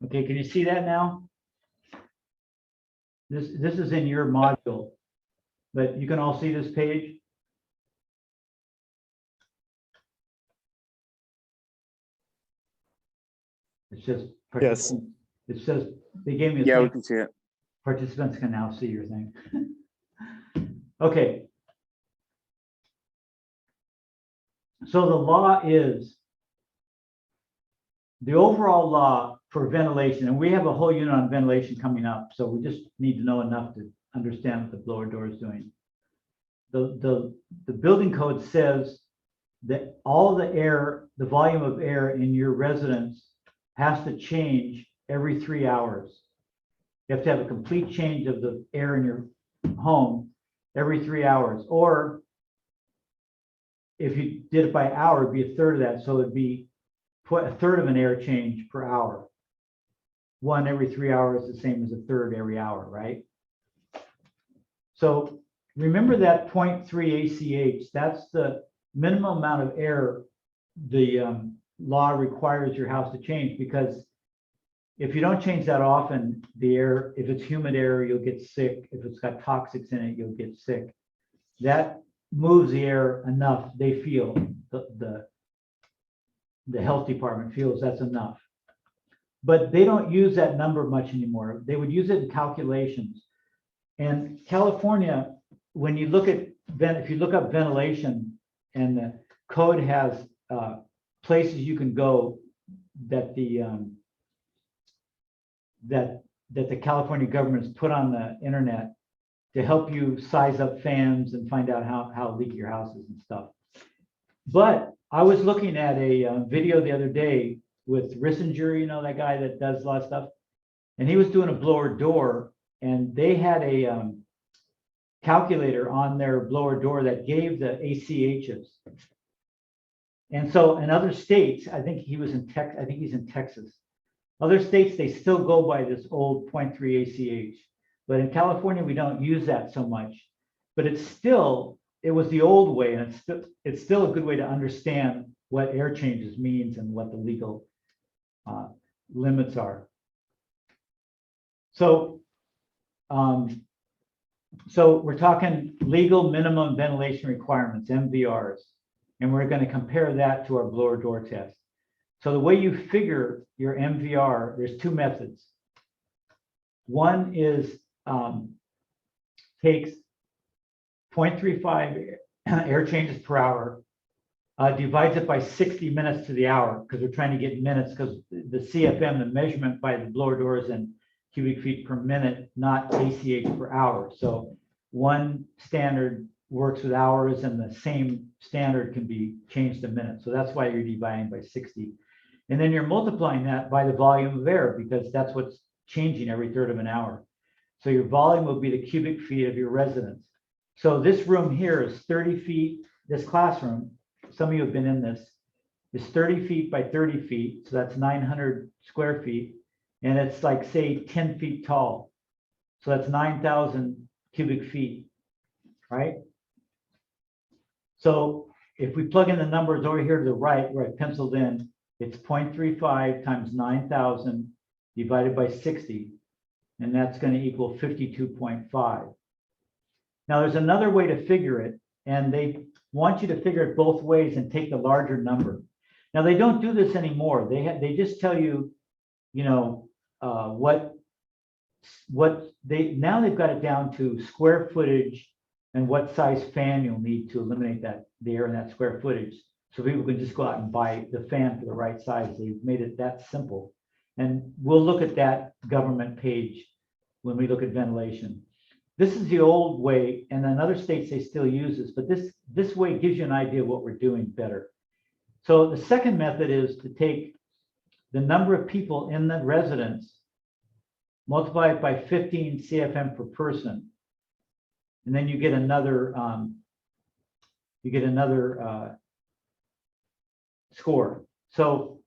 Okay, can you see that now? This is in your module, but you can all see this page. It says Yes. It says they gave me a Yeah, we thing. can see it. Participants can now see your thing. Okay. So the law is the overall law for ventilation, and we have a whole unit on ventilation coming up, so we just need to know enough to understand what the blower door is doing. The building code says that all the air, the volume of air in your residence has to change every 3 hours. You have to have a complete change of the air in your home every 3 hours, or if you did it by hour, it'd be a third of that. So it'd be a third of an air change per hour. One every 3 hours, the same as a third every hour, right? So remember that 0.3 ACH, that's the minimum amount of air the law requires your house to change, because if you don't change that often, the air, if it's humid air, you'll get sick. If it's got toxics in it, you'll get sick. That moves the air enough, they feel, the health department feels that's enough. But they don't use that number much anymore. They would use it in calculations. And California, when you look at, if you look up ventilation, and the code has places you can go that the that the California government has put on the internet to help you size up fans and find out how leaky your house is and stuff. But I was looking at a video the other day with Rissinger, you know, that guy that does a lot of stuff, and he was doing a blower door, and they had a calculator on their blower door that gave the ACHs. And so in other states, I think he was in I think he's in Texas. Other states, they still go by this old 0.3 ACH. But in California, we don't use that so much. But it's still, it was the old way, and it's still a good way to understand what air changes means and what the legal limits are. So, so we're talking legal minimum ventilation requirements, MVRs, and we're going to compare that to our blower door test. So the way you figure your MVR, there's two methods. One is takes 0.35 air changes per hour, divides it by 60 minutes to the hour, because we're trying to get minutes, because the CFM, the measurement by the blower doors and cubic feet per minute, not ACH per hour. So one standard works with hours and the same standard can be changed to minutes. So that's why you're dividing by 60. And then you're multiplying that by the volume of air, because that's what's changing every third of an hour. So your volume will be the cubic feet of your residence. So this room here is 30 feet, this classroom, some of you have been in this, is 30 feet by 30 feet. So that's 900 square feet. And it's like, say, 10 feet tall. So that's 9,000 cubic feet, right? So if we plug in the numbers over here to the right, where I penciled in, it's 0.35 times 9,000 divided by 60. And that's going to equal 52.5. Now, there's another way to figure it, and they want you to figure it both ways and take the larger number. Now, they don't do this anymore. They just tell you, you know, now they've got it down to square footage and what size fan you'll need to eliminate the air in that square footage. So people can just go out and buy the fan for the right size. They've made it that simple. And we'll look at that government page when we look at ventilation. This is the old way, and in other states they still use this, but this way gives you an idea of what we're doing better. So the second method is to take the number of people in the residence, multiply it by 15 CFM per person, and then you get another score. So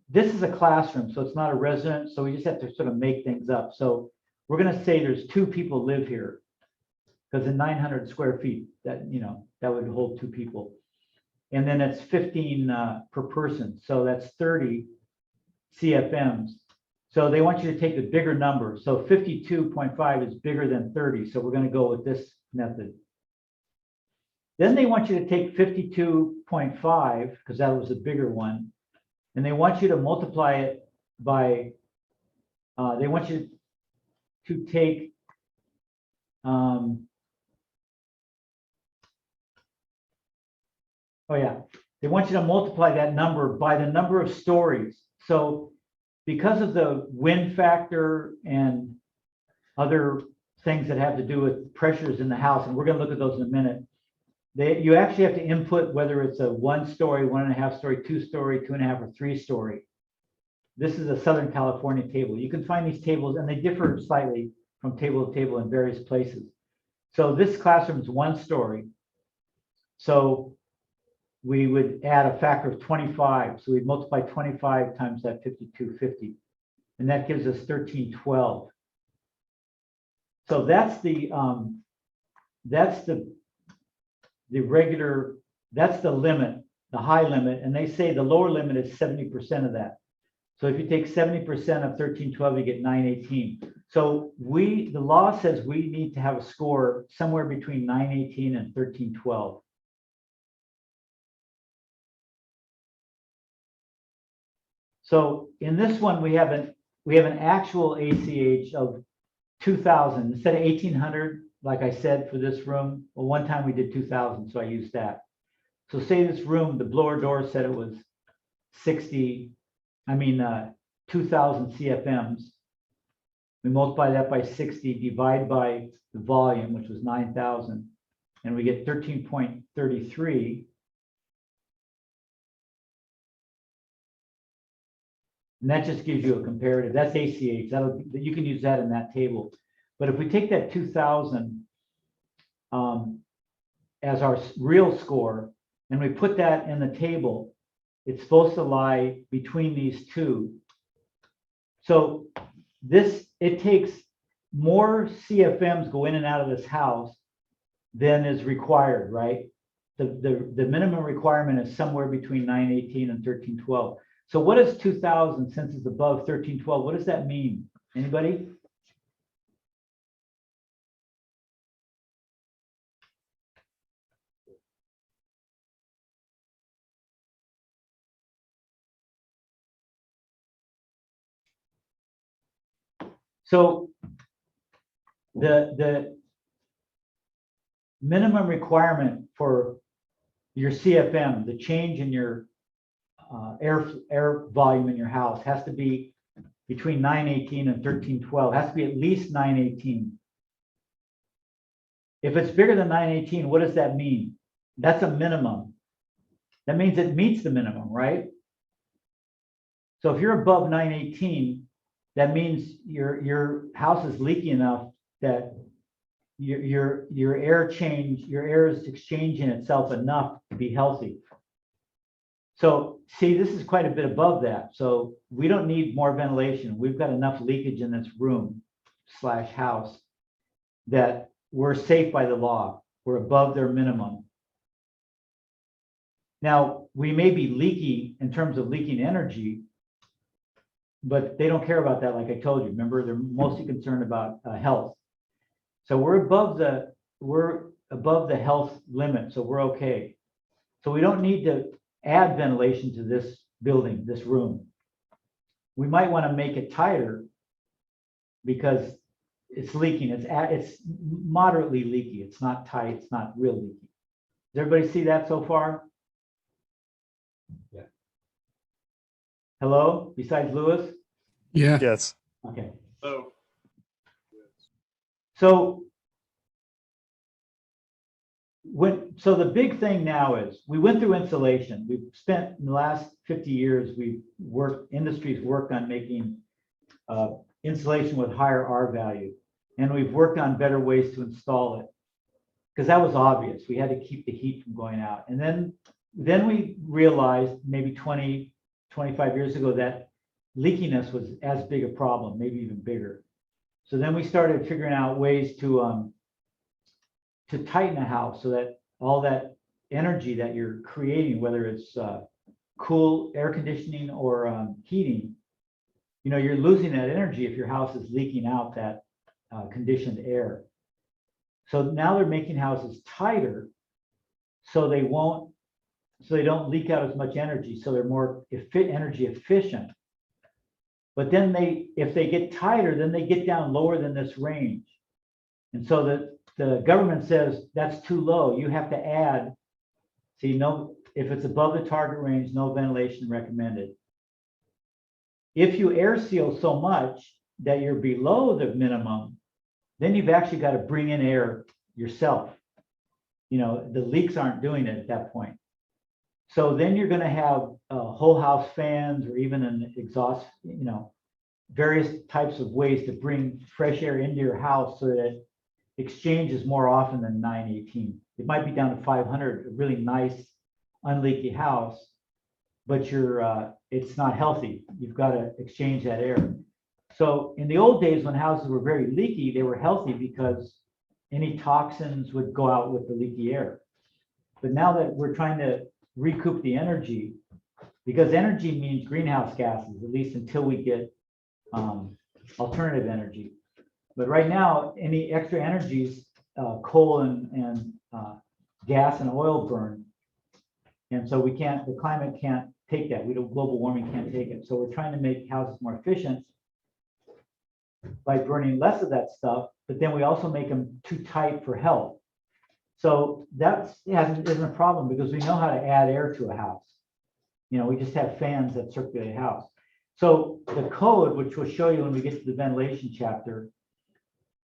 this is a classroom, so it's not a residence, so we just have to sort of make things up. So we're going to say there's 2 people live here, because in 900 square feet, that, you know, that would hold 2 people. And then it's 15 per person, so that's 30 CFMs. So they want you to take the bigger number. So 52.5 is bigger than 30, so we're going to go with this method. Then they want you to take 52.5, because that was a bigger one, and they want you to multiply it by, they want you to take, oh yeah, they want you to multiply that number by the number of stories. So because of the wind factor and other things that have to do with pressures in the house, and we're going to look at those in a minute, you actually have to input whether it's a 1-story, 1.5-story, 2-story, 2.5, or 3-story. This is a Southern California table. You can find these tables, and they differ slightly from table to table in various places. So this classroom is 1-story. So we would add a factor of 25. So we'd multiply 25 times that 5250. And that gives us 1312. So that's the regular, that's the limit, the high limit. And they say the lower limit is 70% of that. So if you take 70% of 1312, you get 918. So the law says we need to have a score somewhere between 918 and 1312. So in this one, we have an actual ACH of 2000 instead of 1800, like I said, for this room. Well, one time we did 2000, so I used that. So say this room, the blower door said it was 2000 CFMs. We multiply that by 60, divide by the volume, which was 9,000, and we get 13.33. And that just gives you a comparative. That's ACH. You can use that in that table. But if we take that 2000 as our real score, and we put that in the table, it's supposed to lie between these two. So it takes more CFMs go in and out of this house than is required, right? The minimum requirement is somewhere between 918 and 1312. So what is 2000 since it's above 1312? What does that mean? Anybody? So minimum requirement for your CFM, the change in your air volume in your house has to be between 918 and 1312, has to be at least 918. If it's bigger than 918, what does that mean? That's a minimum. That means it meets the minimum, right? So if you're above 918, that means your house is leaky enough that your air is exchanging itself enough to be healthy. So see, this is quite a bit above that. So we don't need more ventilation. We've got enough leakage in this room / house that we're safe by the law. We're above their minimum. Now, we may be leaky in terms of leaking energy, but they don't care about that, like I told you. Remember, they're mostly concerned about health. So we're above the health limit, so we're okay. So we don't need to add ventilation to this building, this room. We might want to make it tighter because it's leaking. It's moderately leaky. It's not tight. It's not real leaky. Does everybody see that so far? Yeah. Hello, besides Lewis? Yeah. Yes. Okay. Oh. So so the big thing now is we went through insulation. We've spent in the last 50 years, industries worked on making insulation with higher R value. And we've worked on better ways to install it because that was obvious. We had to keep the heat from going out. And then we realized maybe 20, 25 years ago that leakiness was as big a problem, maybe even bigger. So then we started figuring out ways to tighten a house so that all that energy that you're creating, whether it's cool air conditioning or heating, you're losing that energy if your house is leaking out that conditioned air. So now they're making houses tighter so they don't leak out as much energy, so they're more energy efficient. But then if they get tighter, then they get down lower than this range. And so the government says that's too low. You have to add, if it's above the target range, no ventilation recommended. If you air seal so much that you're below the minimum, then you've actually got to bring in air yourself. The leaks aren't doing it at that point. So then you're going to have whole house fans or even an exhaust, various types of ways to bring fresh air into your house so that it exchanges more often than 918. It might be down to 500, a really nice unleaky house, but it's not healthy. You've got to exchange that air. So in the old days when houses were very leaky, they were healthy because any toxins would go out with the leaky air. But now that we're trying to recoup the energy, because energy means greenhouse gases, at least until we get alternative energy. But right now, any extra energies, coal and gas and oil burn. And so the climate can't take that. Global warming can't take it. So we're trying to make houses more efficient by burning less of that stuff, but then we also make them too tight for health. So that isn't a problem because we know how to add air to a house. We just have fans that circulate a house. So the code, which we'll show you when we get to the ventilation chapter,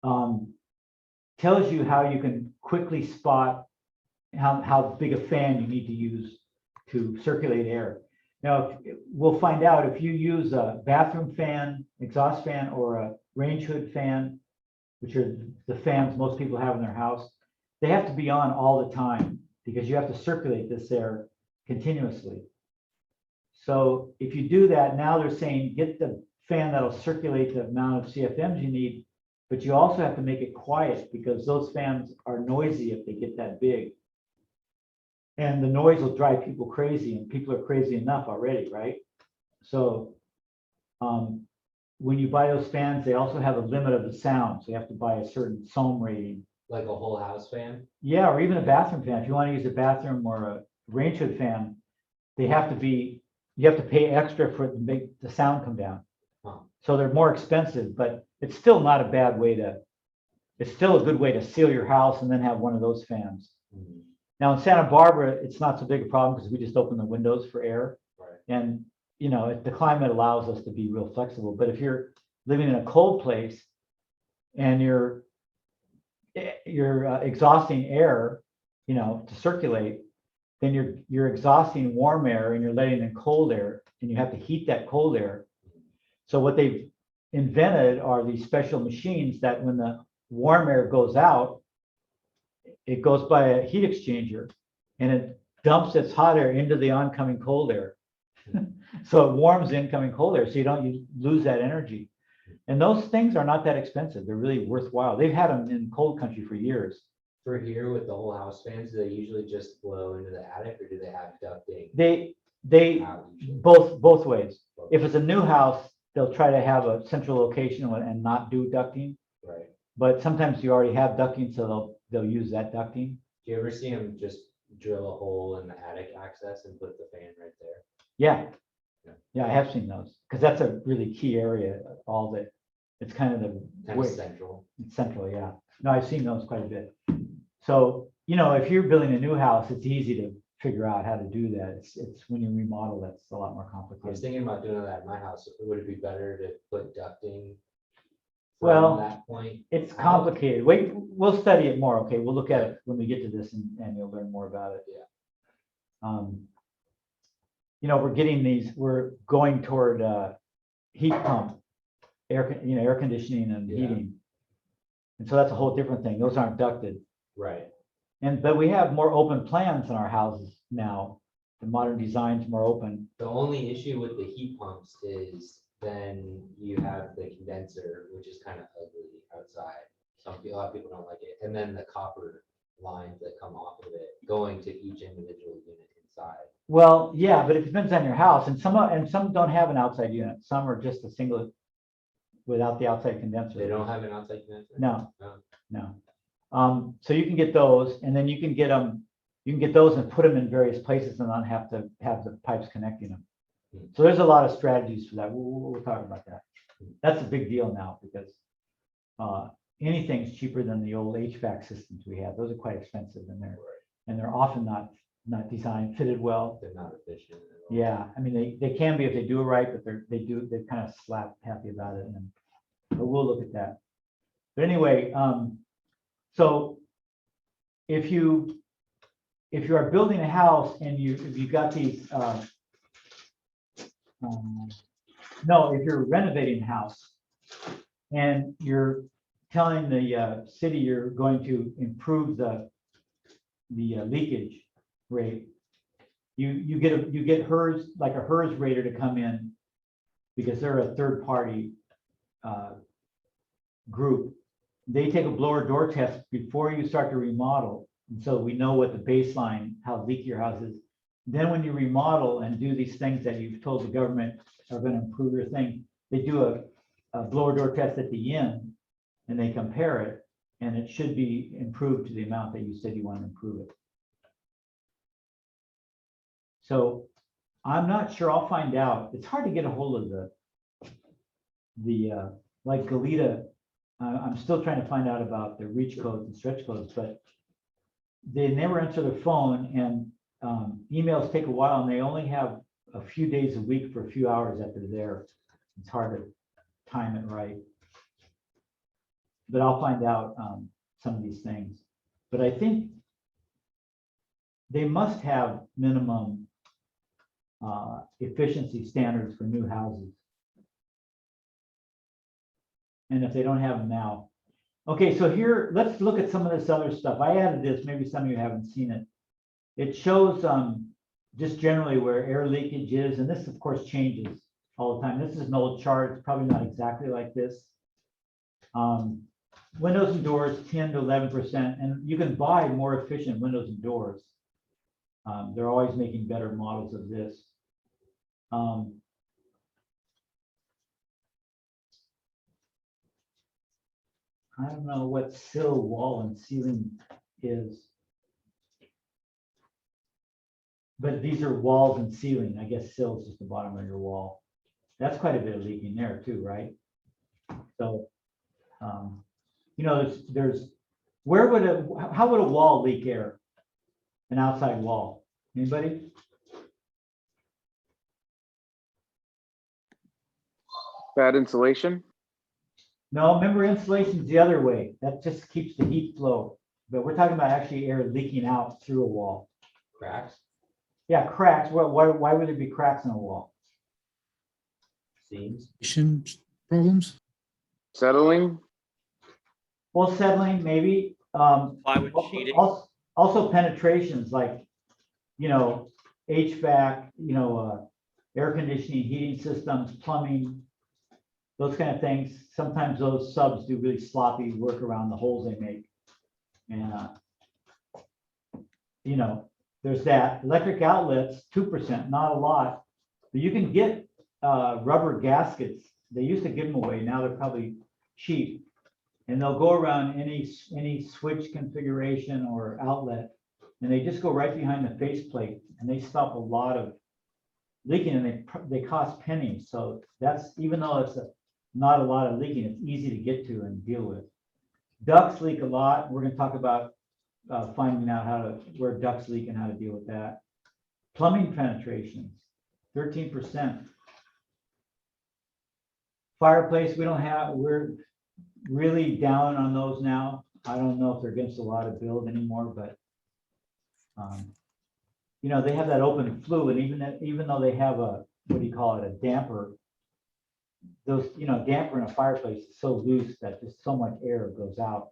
tells you how you can quickly spot how big a fan you need to use to circulate air. Now, we'll find out if you use a bathroom fan, exhaust fan, or a range hood fan, which are the fans most people have in their house, they have to be on all the time because you have to circulate this air continuously. So if you do that, now they're saying get the fan that'll circulate the amount of CFMs you need, but you also have to make it quiet because those fans are noisy if they get that big. And the noise will drive people crazy, and people are crazy enough already, right? So when you buy those fans, they also have a limit of the sound. So you have to buy a certain SOHM rating. Like a whole house fan? Yeah, or even a bathroom fan. If you want to use a bathroom or a range hood fan, you have to pay extra for it to make the sound come down. Huh. So they're more expensive, but it's still not a bad way to it's still a good way to seal your house and then have one of those fans. Mhm. Now in Santa Barbara, it's not so big a problem because we just open the windows for air. Right. And, you know, the climate allows us to be real flexible. But if you're living in a cold place and you're exhausting air, you know, to circulate, then you're exhausting warm air and you're letting in cold air, and you have to heat that cold air. So what they've invented are these special machines that when the warm air goes out, it goes by a heat exchanger and it dumps its hot air into the oncoming cold air. So it warms the incoming cold air, so you lose that energy. And those things are not that expensive. They're really worthwhile. They've had them in cold country for years. For here with the whole house fans, do they usually just blow into the attic or do they have ducting? They out usually? both ways. If it's a new house, they'll try to have a central location and not do ducting. Right. But sometimes you already have ducting, so they'll use that ducting. Do you ever see them just drill a hole in the attic access and put the fan right there? Yeah. Yeah. Yeah, I have seen those because that's a really key area. All that it's kind of Kind of central. It's central, yeah. No, I've seen those quite a bit. So, you know, if you're building a new house, it's easy to figure out how to do that. It's when you remodel, that's a lot more I was complicated. thinking about doing that in my house. Would it be better to put ducting Well, from that point? It's out? complicated. Wait, we'll study it more. Okay, we'll look at it when we get to this and you'll learn more about it. Yeah. You know, we're going toward heat pump, air conditioning and Yeah. heating. And so that's a whole different thing. Those aren't ducted. Right. But we have more open plans in our houses now. The modern design's more open. The only issue with the heat pumps is then you have the condenser, which is kind of ugly outside. A lot of people don't like it. And then the copper lines that come off of it going to each individual unit inside. Well, yeah, but it depends on your house, and some don't have an outside unit. Some are just a single without the outside condenser. They don't have an outside condenser? No, No. no. So you can get those, and then you can get those and put them in various places and not have to have the pipes connecting them. So there's a lot of strategies for that. We'll talk about that. That's a big deal now because anything's cheaper than the old HVAC systems we had. Those are quite expensive and they're often not designed, fitted well. They're not efficient at all. Yeah, I mean, they can be if they do it right, but they're kind of slap happy about it. But we'll look at that. But anyway, so if you are building a house and if you got these, if you're renovating a house and you're telling the city you're going to improve the leakage rate, you get HERS, like a HERS rater to come in because they're a third party group. They take a blower door test before you start to remodel. And so we know what the baseline, how leaky your house is. Then when you remodel and do these things that you've told the government are going to improve your thing, they do a blower door test at the end and they compare it, and it should be improved to the amount that you said you want to improve it. So I'm not sure. I'll find out. It's hard to get a hold of the like Galita. I'm still trying to find out about the reach codes and stretch codes, but they never answer their phone, and emails take a while, and they only have a few days a week for a few hours that they're there. It's hard to time it right. But I'll find out some of these things. But I think they must have minimum efficiency standards for new houses. And if they don't have them now. Okay, so here, let's look at some of this other stuff. I added this, maybe some of you haven't seen it. It shows just generally where air leakage is, and this of course changes all the time. This is an old chart, it's probably not exactly like this. Windows and doors, 10 to 11%, and you can buy more efficient windows and doors. They're always making better models of this. I don't know what sill, wall, and ceiling is. But these are walls and ceiling. I guess sill is just the bottom of your wall. That's quite a bit of leaking there too, right? So you know, where would how would a wall leak air? An outside wall? Anybody? Bad insulation. No, remember insulation's the other way. That just keeps the heat flow. But we're talking about actually air leaking out through a wall. Cracks, Yeah, cracks. Why would there be cracks in a wall? seams. Problems? Settling. Well, settling, maybe. Plywood sheeting. Also penetrations like, you know, HVAC, you know, air conditioning, heating systems, plumbing, those kind of things. Sometimes those subs do really sloppy work around the holes they make. And, you know, there's that. Electric outlets, 2%, not a lot. But you can get rubber gaskets. They used to give them away. Now they're probably cheap. And they'll go around any switch configuration or outlet. And they just go right behind the faceplate. And they stop a lot of leaking, and they cost pennies. So that's, even though it's not a lot of leaking, it's easy to get to and deal with. Ducts leak a lot. We're going to talk about finding out where ducts leak and how to deal with that. Plumbing penetrations, 13%. Fireplace, we're really down on those now. I don't know if they're against a lot of build anymore, but you know, they have that open flue, and even though they have a, what do you call it, a damper, those, you know, damper in a fireplace is so loose that just so much air goes out.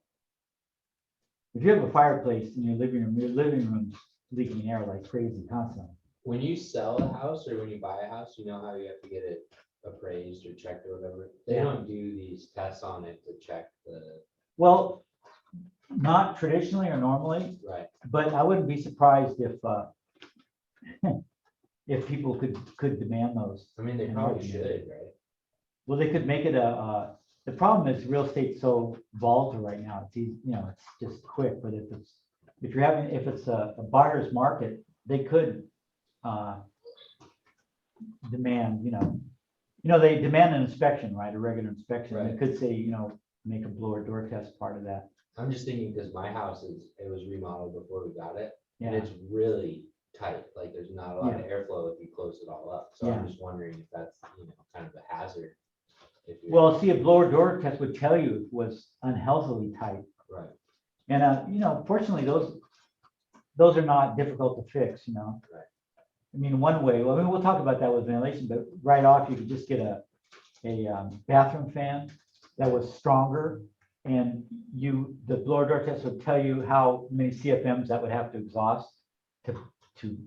If you have a fireplace in your living room's leaking air like crazy constantly. When you sell a house or when you buy a house, you know how you have to get it appraised or checked or whatever. They Yeah. don't do these tests on it to check the, Well, not traditionally or normally, right. but I wouldn't be surprised if if people could demand those. I mean, they probably should, right? Well, they could make it the problem is real estate's so volatile right now. It's easy, you know, it's just quick, but if it's a buyer's market, they could demand, you know, they demand an inspection, right? A regular inspection. They Right. could say, you know, make a blower door test part of that. I'm just thinking because my house it was remodeled before we got it, and Yeah. it's really tight. Like there's not a lot of airflow if you close it all up. So I'm Yeah. just wondering if that's, you know, kind of a hazard. If you're, Well, see, a blower door test would tell you it was unhealthily tight. right, And, you know, fortunately, those are not difficult to fix, you know. Right. I mean, one way, well, I mean, we'll talk about that with ventilation, but right off, you could just get a bathroom fan that was stronger, and the blower door test would tell you how many CFMs that would have to exhaust to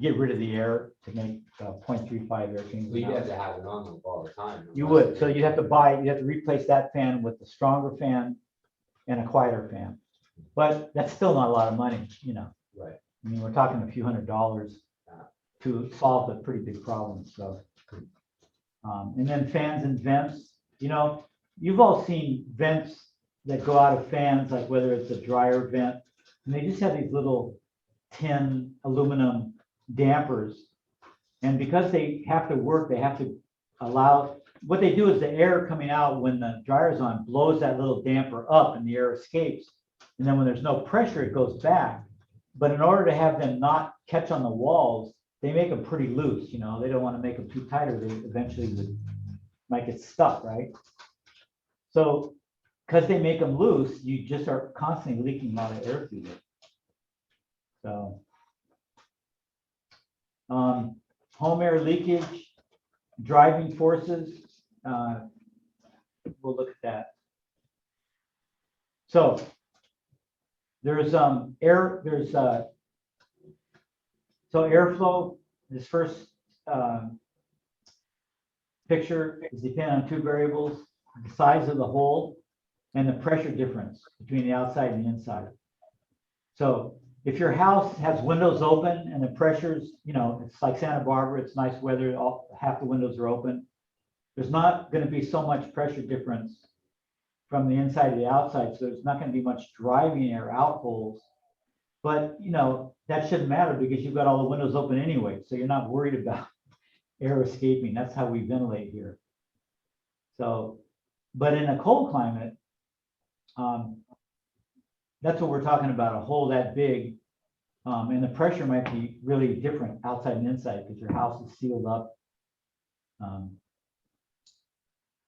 get rid of the air to make 0.35 air change. well, you'd have to have it on all the time. You would, so you'd have to replace that fan with the stronger fan and a quieter fan. But that's still not a lot of money, you know. Right. I mean, we're talking a few $100s to solve a pretty big problem, so. And then fans and vents, you know, you've all seen vents that go out of fans, like whether it's a dryer vent, and they just have these little tin aluminum dampers. And because they have to work, they have to allow, what they do is the air coming out when the dryer's on blows that little damper up and the air escapes. And then when there's no pressure, it goes back. But in order to have them not catch on the walls, they make them pretty loose, you know, they don't want to make them too tight or they eventually might get stuck, right? So, because they make them loose, you just are constantly leaking a lot of air through it. So, home air leakage, driving forces, we'll look at that. So, there's airflow, this first picture is dependent on two variables, the size of the hole and the pressure difference between the outside and the inside. So if your house has windows open and the pressure's, you know, it's like Santa Barbara, it's nice weather, half the windows are open, there's not going to be so much pressure difference from the inside to the outside. So there's not going to be much driving air out holes. But, you know, that shouldn't matter because you've got all the windows open anyway. So you're not worried about air escaping. That's how we ventilate here. So, but in a cold climate, That's what we're talking about, a hole that big. And the pressure might be really different outside and inside because your house is sealed up.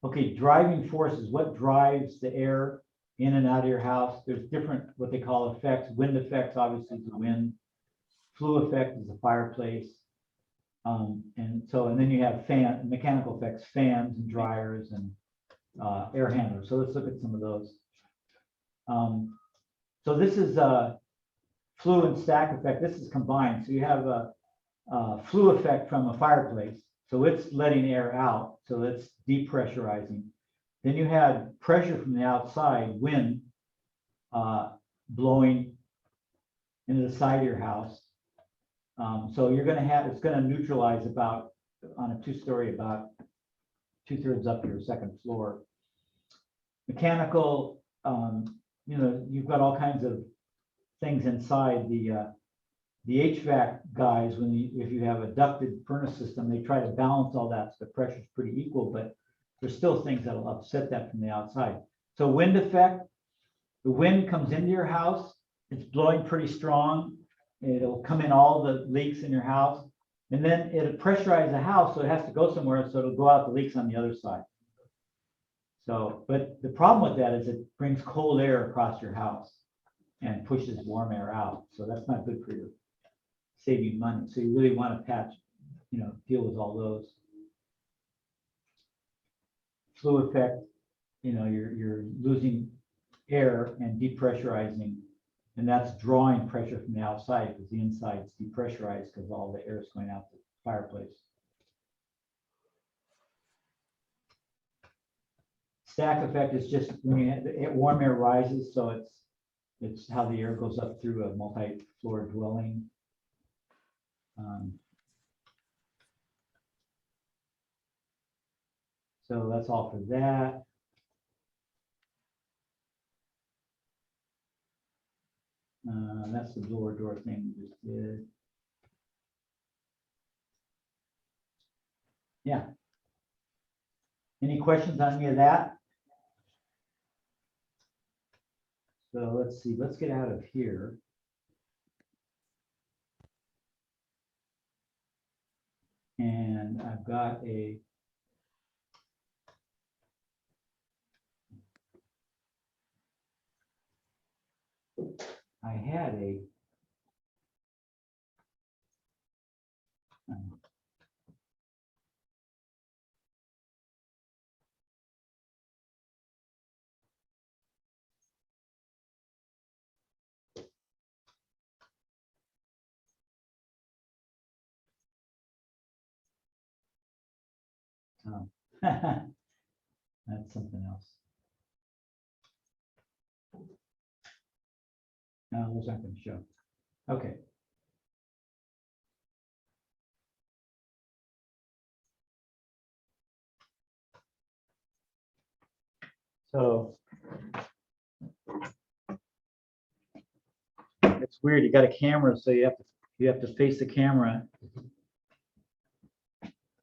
Okay, driving forces, what drives the air in and out of your house? There's different, what they call effects. Wind effects, obviously, is the wind. Flue effect is the fireplace. And then you have mechanical effects, fans and dryers and air handlers. So let's look at some of those. So this is flue and stack effect. This is combined. So you have a flue effect from a fireplace. So it's letting air out. So it's depressurizing. Then you have pressure from the outside, wind blowing into the side of your house. So you're going to have, it's going to neutralize about, on a 2-story, about 2/3 up to your second floor. Mechanical, you've got all kinds of things inside the HVAC guys. If you have a ducted furnace system, they try to balance all that so the pressure is pretty equal, but there's still things that'll upset that from the outside. So wind effect, the wind comes into your house, it's blowing pretty strong. It'll come in all the leaks in your house, and then it'll pressurize the house, so it has to go somewhere, so it'll go out the leaks on the other side. So, but the problem with that is it brings cold air across your house and pushes warm air out. So that's not good for your saving money. So you really want to patch, deal with all those. Flue effect, you're losing air and depressurizing, and that's drawing pressure from the outside because the inside's depressurized because all the air is going out the fireplace. Stack effect is just when warm air rises, so it's how the air goes up through a multi-floor dwelling. So that's all for that. That's the blower door thing we just did. Yeah. Any questions on any of that? So let's see, let's get out of here. And I've got I had a that's something else. No, those aren't going to show. Okay. So it's weird. You got a camera, so you have to face the camera.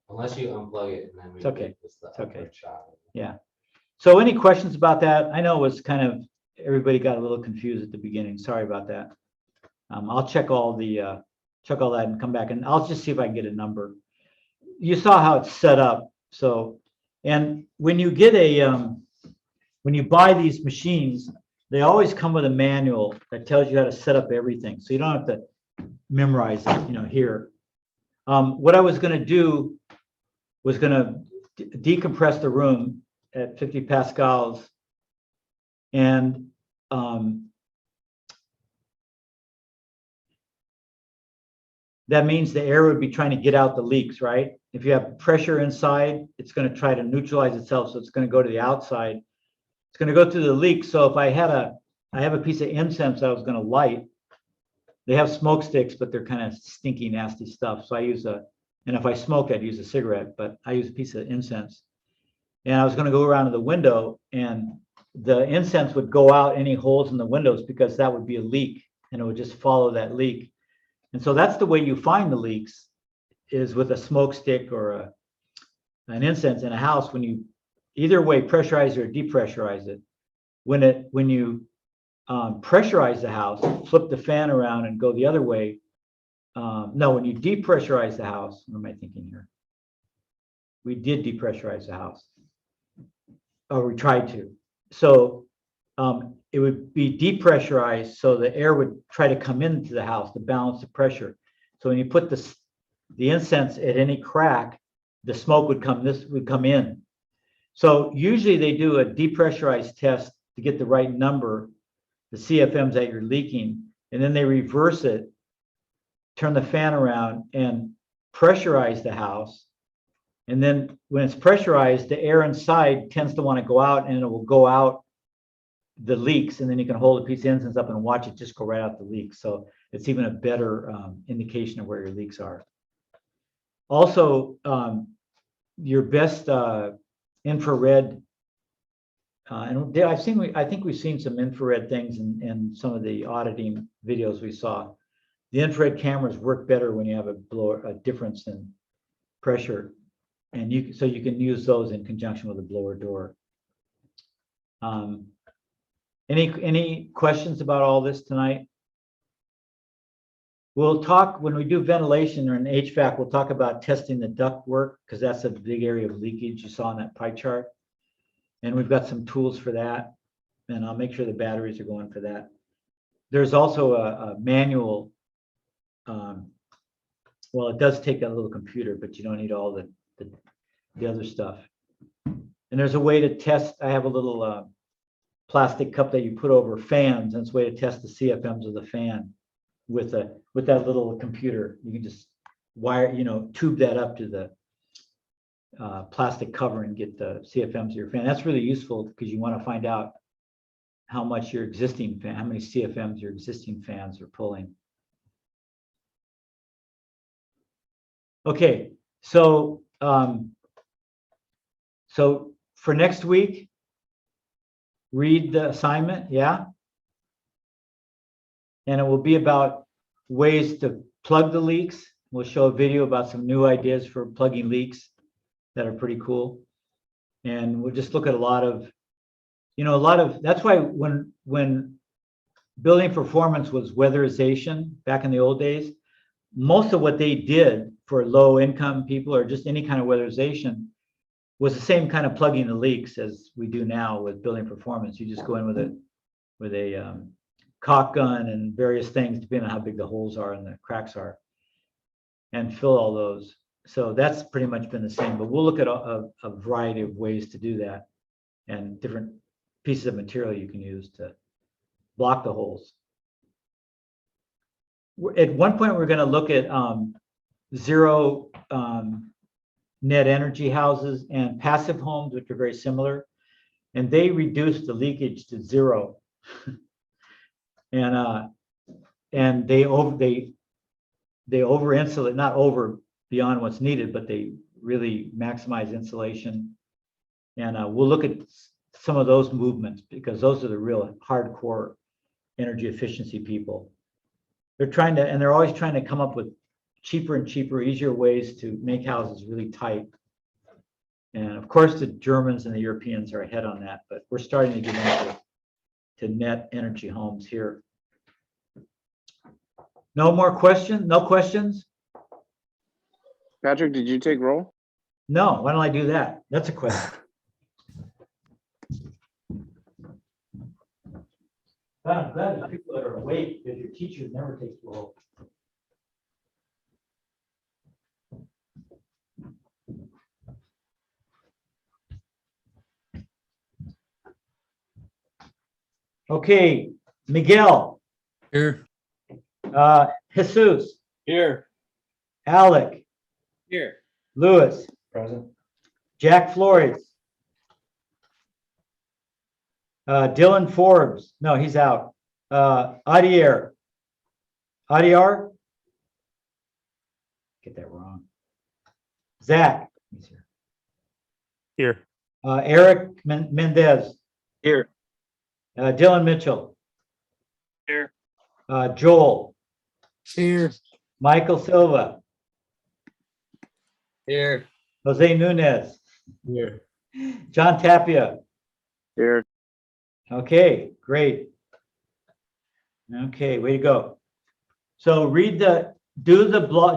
Unless you unplug it and then we It's okay. get this the It's okay. upward shot. Yeah. So any questions about that? I know it was kind of, everybody got a little confused at the beginning. Sorry about that. I'll check all that and come back, and I'll just see if I can get a number. You saw how it's set up. So, and when you get when you buy these machines, they always come with a manual that tells you how to set up everything. So you don't have to memorize it, here. What I was going to do was going to decompress the room at 50 pascals, and that means the air would be trying to get out the leaks, right? If you have pressure inside, it's going to try to neutralize itself, so it's going to go to the outside. It's going to go through the leaks. So if I have a piece of incense I was going to light. They have smoke sticks, but they're kind of stinky, nasty stuff. So I use and if I smoked, I'd use a cigarette, but I use a piece of incense. And I was going to go around to the window, and the incense would go out any holes in the windows because that would be a leak, and it would just follow that leak. And so that's the way you find the leaks, is with a smoke stick or an incense in a house. When you either way pressurize or depressurize it, when you pressurize the house, flip the fan around and go the other way. No, when you depressurize the house, what am I thinking here? We did depressurize the house. Or we tried to. So it would be depressurized, so the air would try to come into the house to balance the pressure. So when you put the incense at any crack, the smoke would come in. So usually they do a depressurized test to get the right number, the CFMs that you're leaking, and then they reverse it, turn the fan around and pressurize the house. And then when it's pressurized, the air inside tends to want to go out, and it will go out the leaks. And then you can hold a piece of incense up and watch it just go right out the leaks. So it's even a better indication of where your leaks are. Also, your best infrared, and I think we've seen some infrared things in some of the auditing videos we saw. The infrared cameras work better when you have a difference in pressure, and so you can use those in conjunction with a blower door. Any questions about all this tonight? We'll talk when we do ventilation or an HVAC. We'll talk about testing the duct work, because that's a big area of leakage you saw in that pie chart. And we've got some tools for that, and I'll make sure the batteries are going for that. There's also a manual. Well, it does take a little computer, but you don't need all the other stuff. And there's a way to test. I have a little plastic cup that you put over fans, and it's a way to test the CFMs of the fan with that little computer. You can just wire, tube that up to the plastic cover and get the CFMs of your fan. That's really useful because you want to find out how much your existing fan, how many CFMs your existing fans are pulling. Okay, so for next week, read the assignment, yeah? And it will be about ways to plug the leaks. We'll show a video about some new ideas for plugging leaks that are pretty cool. And we'll just look at a lot of, that's why when building performance was weatherization back in the old days, most of what they did for low income people or just any kind of weatherization was the same kind of plugging the leaks as we do now with building performance. You just go in with a caulk gun and various things, depending on how big the holes are and the cracks are, and fill all those. So that's pretty much been the same, but we'll look at a variety of ways to do that and different pieces of material you can use to block the holes. At one point, we're going to look at zero net energy houses and passive homes, which are very similar, and they reduce the leakage to zero. And they over insulate, not over beyond what's needed, but they really maximize insulation. And we'll look at some of those movements, because those are the real hardcore energy efficiency people. They're always trying to come up with cheaper and cheaper, easier ways to make houses really tight. And of course, the Germans and the Europeans are ahead on that, but we're starting to get into net energy homes here. No more questions? No questions? Patrick, did you take roll? No, why don't I do that? That's a question. I'm glad there's people that are awake, because your teacher never takes roll. Okay, Miguel, Here. Jesus, Here. Alec, Here. Lewis, Present. Jack Flores, Dylan Forbes. No, he's out. Adiar. Get that wrong. Zach. He's here. Here. Eric Mendez. Here. Dylan Mitchell. Here. Joel. Here. Michael Silva. Here. Jose Nunez. Here. John Tapia. Here. Okay, great. Okay, way to go. So read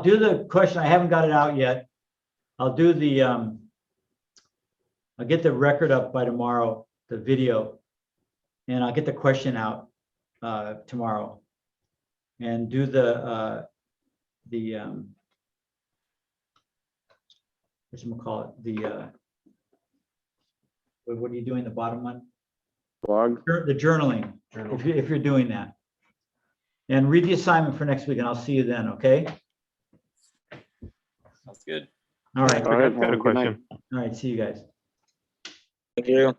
do the question. I haven't got it out yet. I'll do I'll get the record up by tomorrow, the video, and I'll get the question out tomorrow. And do whatchamacallit, what are you doing, the bottom one? Blog. The journaling, if you're doing that. And read the assignment for next week, and I'll see you then, okay? Sounds good. All right, All right, I've got have a a good night. question. all right, see you guys. Thank you.